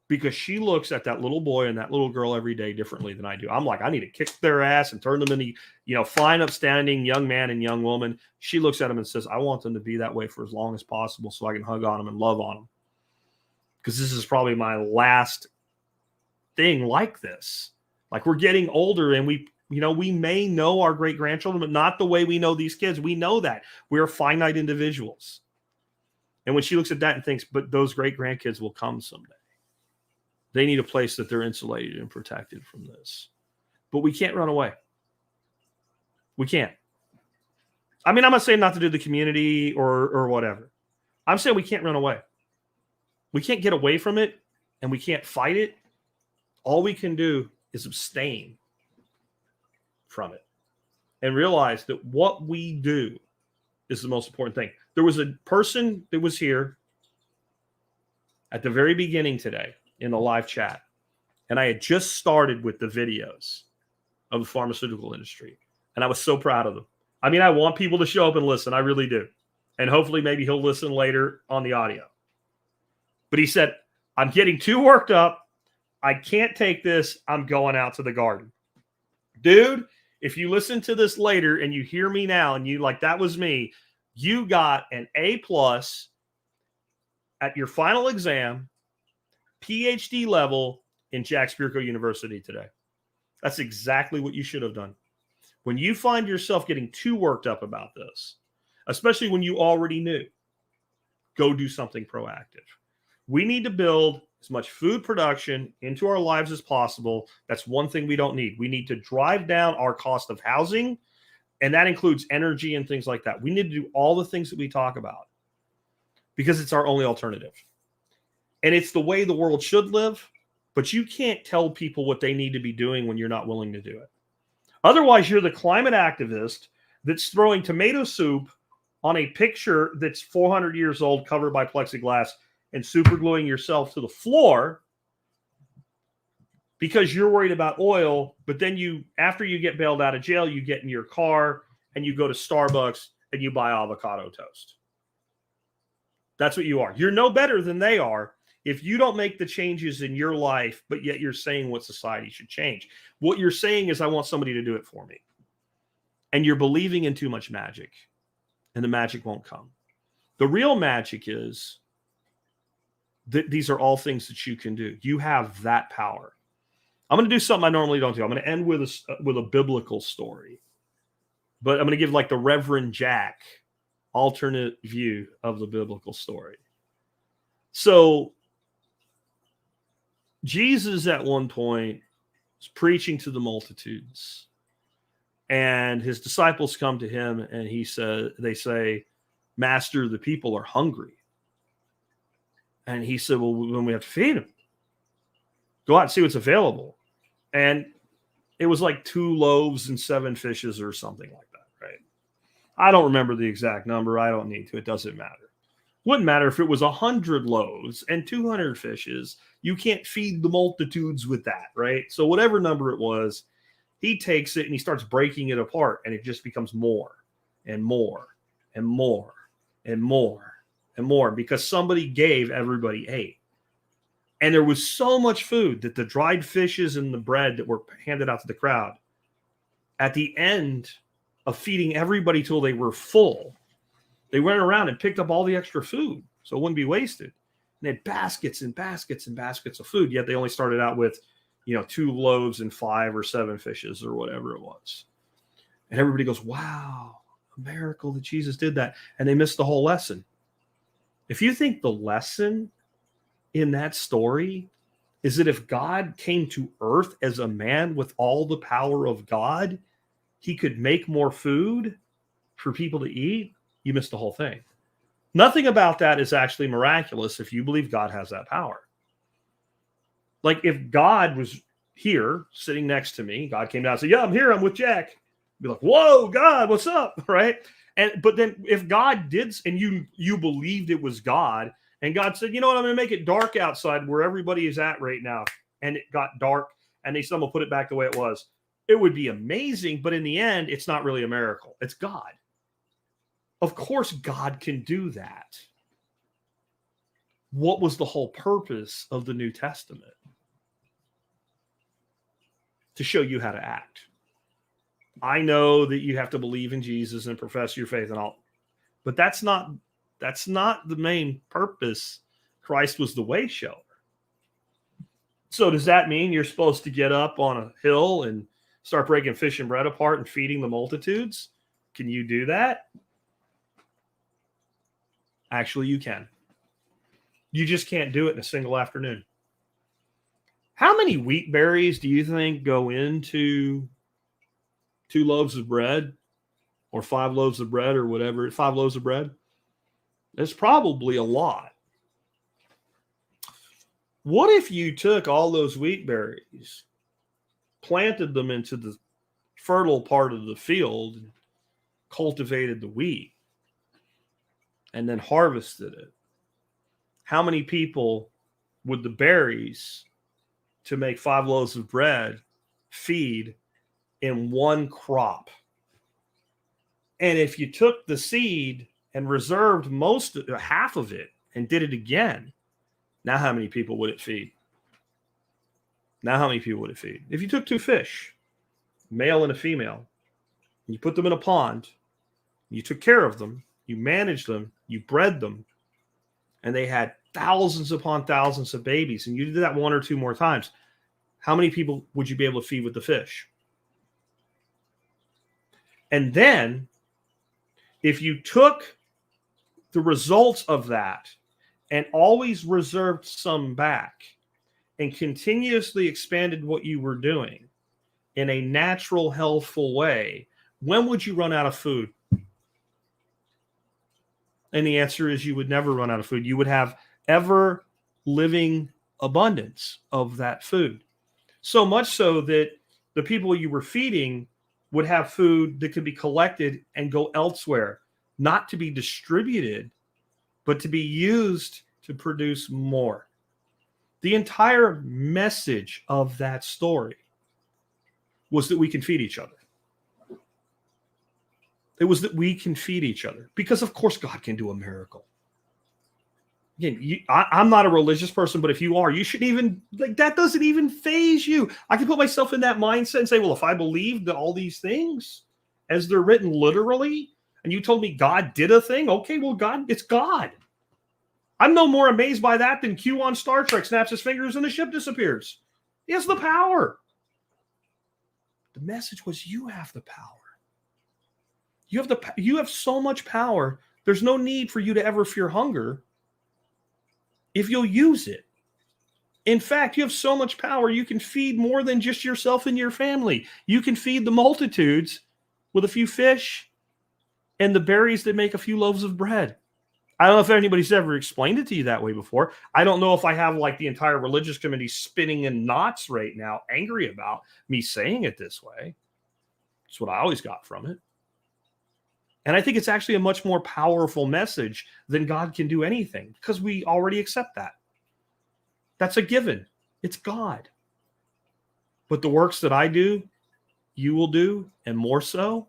Because she looks at that little boy and that little girl every day differently than I do. I'm like, I need to kick their ass and turn them into, fine, upstanding young man and young woman. She looks at them and says, I want them to be that way for as long as possible so I can hug on them and love on them. Because this is probably my last thing like this. Like, we're getting older and we may know our great-grandchildren, but not the way we know these kids. We know that. We're finite individuals. And when she looks at that and thinks, but those great-grandkids will come someday. They need a place that they're insulated and protected from this. But we can't run away. We can't. I mean, I'm not saying not to do the community or whatever. I'm saying we can't run away. We can't get away from it, and we can't fight it. All we can do is abstain from it and realize that what we do is the most important thing. There was a person that was here at the very beginning today in the live chat, and I had just started with the videos of the pharmaceutical industry, and I was so proud of them. I mean, I want people to show up and listen. I really do. And hopefully maybe he'll listen later on the audio. But he said, I'm getting too worked up. I can't take this. I'm going out to the garden. Dude, if you listen to this later and you hear me now and you like, that was me, you got an A+ at your final exam, PhD level in Jack Spirko University today. That's exactly what you should have done. When you find yourself getting too worked up about this, especially when you already knew, go do something proactive. We need to build as much food production into our lives as possible. That's one thing we don't need. We need to drive down our cost of housing, and that includes energy and things like that. We need to do all the things that we talk about because it's our only alternative. And it's the way the world should live, but you can't tell people what they need to be doing when you're not willing to do it. Otherwise, you're the climate activist that's throwing tomato soup on a picture that's 400 years old, covered by plexiglass, and supergluing yourself to the floor because you're worried about oil. But then after you get bailed out of jail, you get in your car and you go to Starbucks and you buy avocado toast. That's what you are. You're no better than they are if you don't make the changes in your life, but yet you're saying what society should change. What you're saying is, I want somebody to do it for me. And you're believing in too much magic, and the magic won't come. The real magic is that these are all things that you can do. You have that power. I'm going to do something I normally don't do. I'm going to end with a biblical story, but I'm going to give like the Reverend Jack alternate view of the biblical story. So Jesus at one point was preaching to the multitudes, and his disciples come to him and they say, Master, the people are hungry. And he said, well, then we have to feed them. Go out and see what's available. And it was like 2 loaves and 7 fishes or something like that, right? I don't remember the exact number. I don't need to. It doesn't matter. Wouldn't matter if it was 100 loaves and 200 fishes. You can't feed the multitudes with that, right? So whatever number it was, he takes it and he starts breaking it apart, and it just becomes more and more and more and more and more because somebody gave, everybody ate. And there was so much food that the dried fishes and the bread that were handed out to the crowd, at the end of feeding everybody till they were full, they went around and picked up all the extra food so it wouldn't be wasted. And they had baskets and baskets and baskets of food, yet they only started out with, 2 loaves and 5 or 7 fishes or whatever it was. And everybody goes, wow, a miracle that Jesus did that. And they missed the whole lesson. If you think the lesson in that story is that if God came to earth as a man with all the power of God, he could make more food for people to eat, you missed the whole thing. Nothing about that is actually miraculous if you believe God has that power. Like if God was here sitting next to me, God came down and said, yeah, I'm here, I'm with Jack. I'd be like, whoa, God, what's up? Right? But then if God did, and you believed it was God, and God said, you know what, I'm going to make it dark outside where everybody is at right now. And it got dark and they somehow put it back the way it was. It would be amazing. But in the end, it's not really a miracle. It's God. Of course, God can do that. What was the whole purpose of the New Testament? To show you how to act. I know that you have to believe in Jesus and profess your faith and all, but that's not the main purpose. Christ was the way shower. So does that mean you're supposed to get up on a hill and start breaking fish and bread apart and feeding the multitudes? Can you do that? Actually, you can. You just can't do it in a single afternoon. How many wheat berries do you think go into 2 loaves of bread or 5 loaves of bread or whatever? 5 loaves of bread? It's probably a lot. What if you took all those wheat berries, planted them into the fertile part of the field, and cultivated the wheat, and then harvested it? How many people would the berries to make 5 loaves of bread feed in one crop? And if you took the seed and reserved half of it and did it again, now how many people would it feed? Now how many people would it feed? If you took 2 fish, male and a female, and you put them in a pond, you took care of them, you managed them, you bred them, and they had thousands upon thousands of babies, and you did that 1 or 2 more times, how many people would you be able to feed with the fish? And then, if you took the results of that and always reserved some back and continuously expanded what you were doing in a natural, healthful way, when would you run out of food? And the answer is you would never run out of food. You would have ever living abundance of that food. So much so that the people you were feeding would have food that could be collected and go elsewhere, not to be distributed, but to be used to produce more. The entire message of that story was that we can feed each other. It was that we can feed each other because, of course, God can do a miracle. Again, I'm not a religious person, but if you are, you shouldn't even, that doesn't even faze you. I can put myself in that mindset and say, well, if I believe that all these things as they're written literally, and you told me God did a thing, okay, well, it's God. I'm no more amazed by that than Q on Star Trek snaps his fingers and the ship disappears. He has the power. The message was you have the power. You have so much power. There's no need for you to ever fear hunger if you'll use it. In fact, you have so much power, you can feed more than just yourself and your family. You can feed the multitudes with a few fish and the berries that make a few loaves of bread. I don't know if anybody's ever explained it to you that way before. I don't know if I have like the entire religious community spinning in knots right now, angry about me saying it this way. That's what I always got from it. And I think it's actually a much more powerful message than God can do anything, because we already accept that. That's a given. It's God. But the works that I do, you will do, and more so.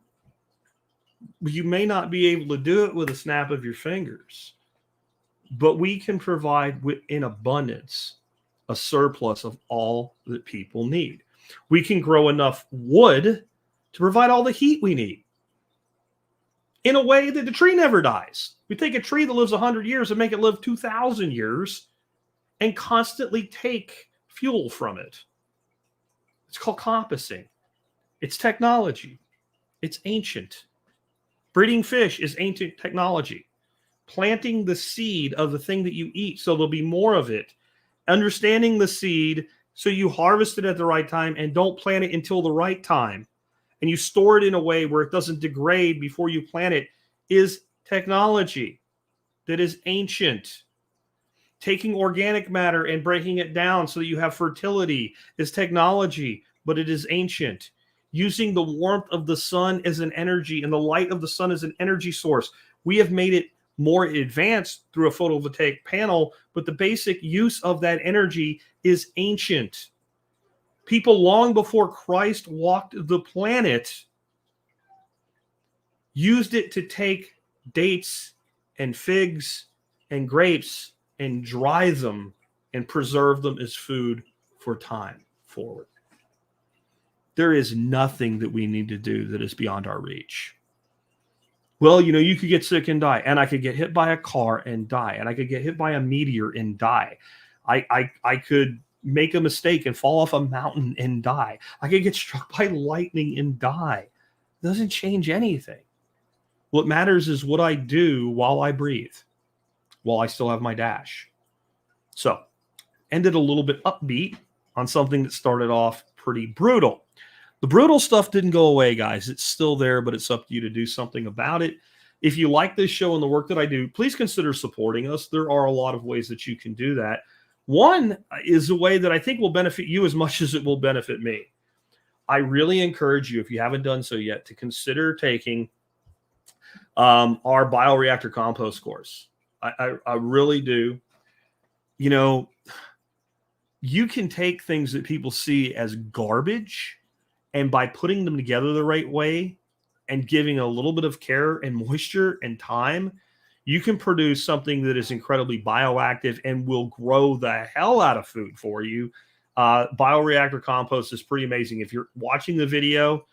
You may not be able to do it with a snap of your fingers, but we can provide in abundance a surplus of all that people need. We can grow enough wood to provide all the heat we need in a way that the tree never dies. We take a tree that lives 100 years and make it live 2,000 years and constantly take fuel from it. It's called compassing. It's technology. It's ancient. Breeding fish is ancient technology. Planting the seed of the thing that you eat so there'll be more of it. Understanding the seed so you harvest it at the right time and don't plant it until the right time. And you store it in a way where it doesn't degrade before you plant it is technology that is ancient. Taking organic matter and breaking it down so that you have fertility is technology, but it is ancient. Using the warmth of the sun as an energy and the light of the sun as an energy source. We have made it more advanced through a photovoltaic panel, but the basic use of that energy is ancient. People long before Christ walked the planet used it to take dates and figs and grapes and dry them and preserve them as food for time forward. There is nothing that we need to do that is beyond our reach. Well, you know, you could get sick and die, and I could get hit by a car and die, and I could get hit by a meteor and die. I could make a mistake and fall off a mountain and die. I could get struck by lightning and die. It doesn't change anything. What matters is what I do while I breathe, while I still have my dash. So, ended a little bit upbeat on something that started off pretty brutal. The brutal stuff didn't go away, guys. It's still there, but it's up to you to do something about it. If you like this show and the work that I do, please consider supporting us. There are a lot of ways that you can do that. One is a way that I think will benefit you as much as it will benefit me. I really encourage you, if you haven't done so yet, to consider taking our bioreactor compost course. I really do. You know, you can take things that people see as garbage, and by putting them together the right way and giving a little bit of care and moisture and time, you can produce something that is incredibly bioactive and will grow the hell out of food for you. Bioreactor compost is pretty amazing. If you're watching the video,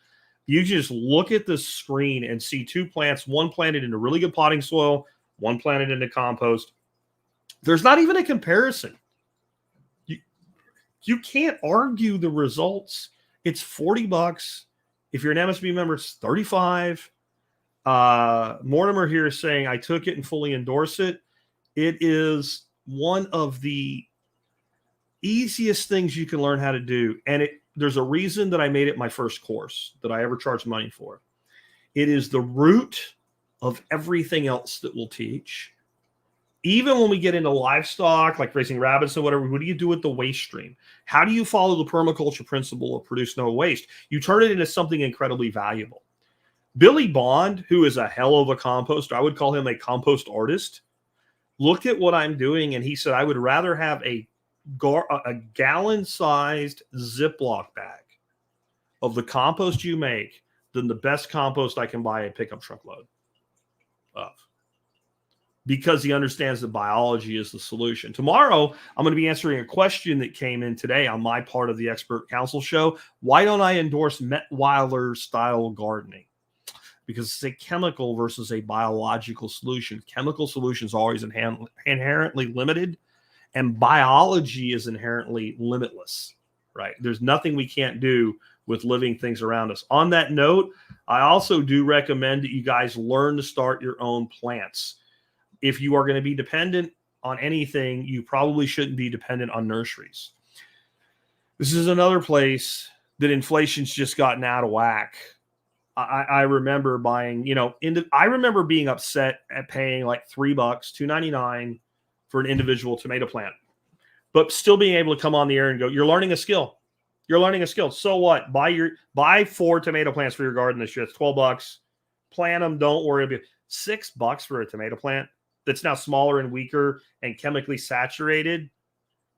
you just look at the screen and see two plants, one planted into really good potting soil, one planted into compost. There's not even a comparison. You can't argue the results. It's $40. If you're an MSB member, it's $35. Mortimer here is saying, I took it and fully endorse it. It is one of the easiest things you can learn how to do. And there's a reason that I made it my first course that I ever charged money for. It is the root of everything else that we'll teach. Even when we get into livestock, like raising rabbits and whatever, what do you do with the waste stream? How do you follow the permaculture principle of produce no waste? You turn it into something incredibly valuable. Billy Bond, who is a hell of a composter, I would call him a compost artist, looked at what I'm doing and he said, I would rather have a gallon-sized Ziploc bag of the compost you make than the best compost I can buy a pickup truckload of. Because he understands that biology is the solution. Tomorrow, I'm going to be answering a question that came in today on my part of the Expert Council show. Why don't I endorse Mettweiler style gardening? Because it's a chemical versus a biological solution. Chemical solutions are always inherently limited, and biology is inherently limitless, right? There's nothing we can't do with living things around us. On that note, I also do recommend that you guys learn to start your own plants. If you are going to be dependent on anything, you probably shouldn't be dependent on nurseries. This is another place that inflation's just gotten out of whack. I remember buying, I remember being upset at paying like $3, $2.99 for an individual tomato plant, but still being able to come on the air and go, you're learning a skill. You're learning a skill. So what? Buy 4 tomato plants for your garden this year. It's $12. Plant them. Don't worry about it. $6 for a tomato plant that's now smaller and weaker and chemically saturated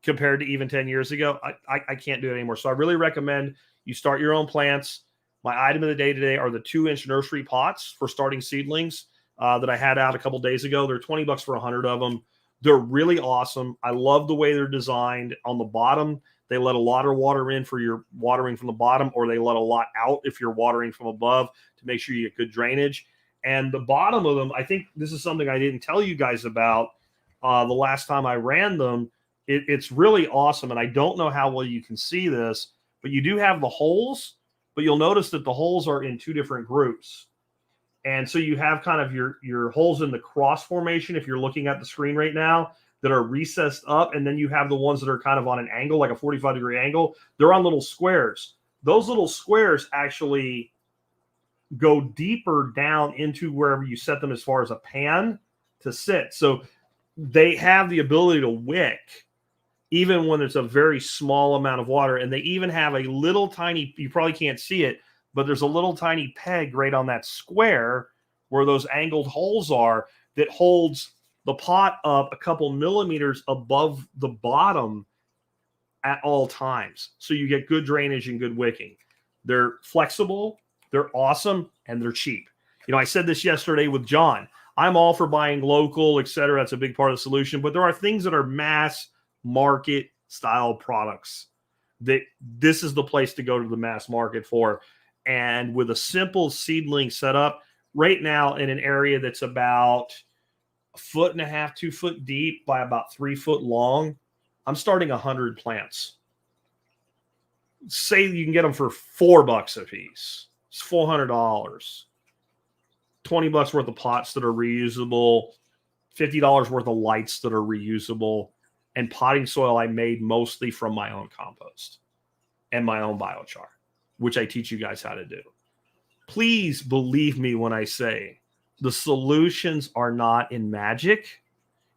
compared to even 10 years ago. I can't do it anymore. So I really recommend you start your own plants. My item of the day today are the 2-inch nursery pots for starting seedlings that I had out a couple days ago. They're $20 for 100 of them. They're really awesome. I love the way they're designed. On the bottom, they let a lot of water in for your watering from the bottom, or they let a lot out if you're watering from above to make sure you get good drainage. And the bottom of them, I think this is something I didn't tell you guys about the last time I ran them. It's really awesome. And I don't know how well you can see this, but you do have the holes, but you'll notice that the holes are in two different groups. And so you have kind of your holes in the cross formation, if you're looking at the screen right now, that are recessed up. And then you have the ones that are kind of on an angle, like a 45-degree angle. They're on little squares. Those little squares actually go deeper down into wherever you set them as far as a pan to sit. So they have the ability to wick even when it's a very small amount of water. And they even have a little tiny, you probably can't see it, but there's a little tiny peg right on that square where those angled holes are that holds the pot up a couple millimeters above the bottom at all times. So you get good drainage and good wicking. They're flexible, they're awesome, and they're cheap. You know, I said this yesterday with John. I'm all for buying local, et cetera. That's a big part of the solution. But there are things that are mass market style products that this is the place to go to the mass market for. And with a simple seedling setup right now in an area that's about 1.5 feet, 2 foot deep by about 3 foot long, I'm starting 100 plants. Say you can get them for $4 a piece. It's $400. $20 worth of pots that are reusable, $50 worth of lights that are reusable, and potting soil I made mostly from my own compost and my own biochar, which I teach you guys how to do. Please believe me when I say the solutions are not in magic,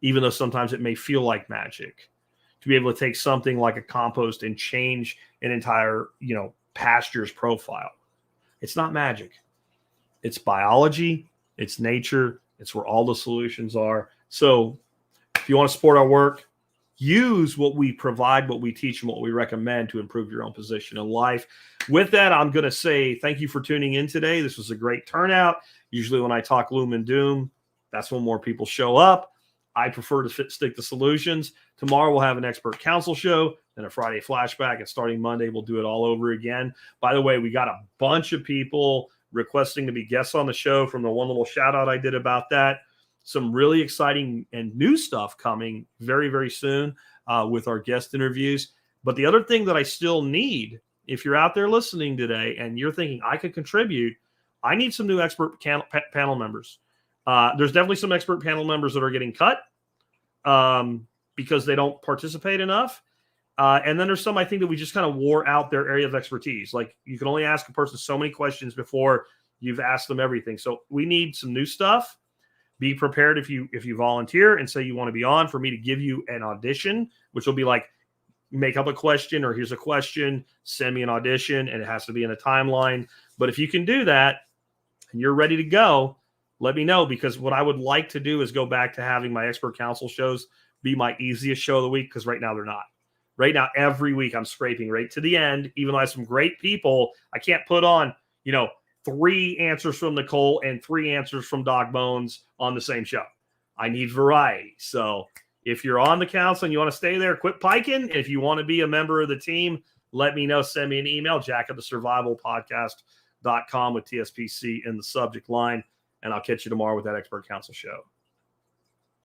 even though sometimes it may feel like magic. To be able to take something like a compost and change an entire, pasture's profile. It's not magic. It's biology, it's nature, it's where all the solutions are. So if you want to support our work, use what we provide, what we teach, and what we recommend to improve your own position in life. With that, I'm going to say thank you for tuning in today. This was a great turnout. Usually when I talk gloom and doom, that's when more people show up. I prefer to stick to solutions. Tomorrow we'll have an expert council show, then a Friday flashback, and starting Monday we'll do it all over again. By the way, we got a bunch of people requesting to be guests on the show from the one little shout out I did about that. Some really exciting and new stuff coming very, very soon with our guest interviews. But the other thing that I still need, if you're out there listening today and you're thinking I could contribute, I need some new expert panel members. There's definitely some expert panel members that are getting cut because they don't participate enough. And then there's some, I think, that we just kind of wore out their area of expertise. Like you can only ask a person so many questions before you've asked them everything. So we need some new stuff. Be prepared if you volunteer and say you want to be on for me to give you an audition, which will be like make up a question or here's a question, send me an audition, and it has to be in a timeline. But if you can do that and you're ready to go, let me know, because what I would like to do is go back to having my expert council shows be my easiest show of the week, because right now they're not. Right now, every week I'm scraping right to the end, even though I have some great people. I can't put on, 3 answers from Nicole and 3 answers from Doc Bones on the same show. I need variety. So if you're on the council and you want to stay there, quit piking. If you want to be a member of the team, let me know. Send me an email, jack@thesurvivalpodcast.com with TSPC in the subject line, and I'll catch you tomorrow with that expert council show.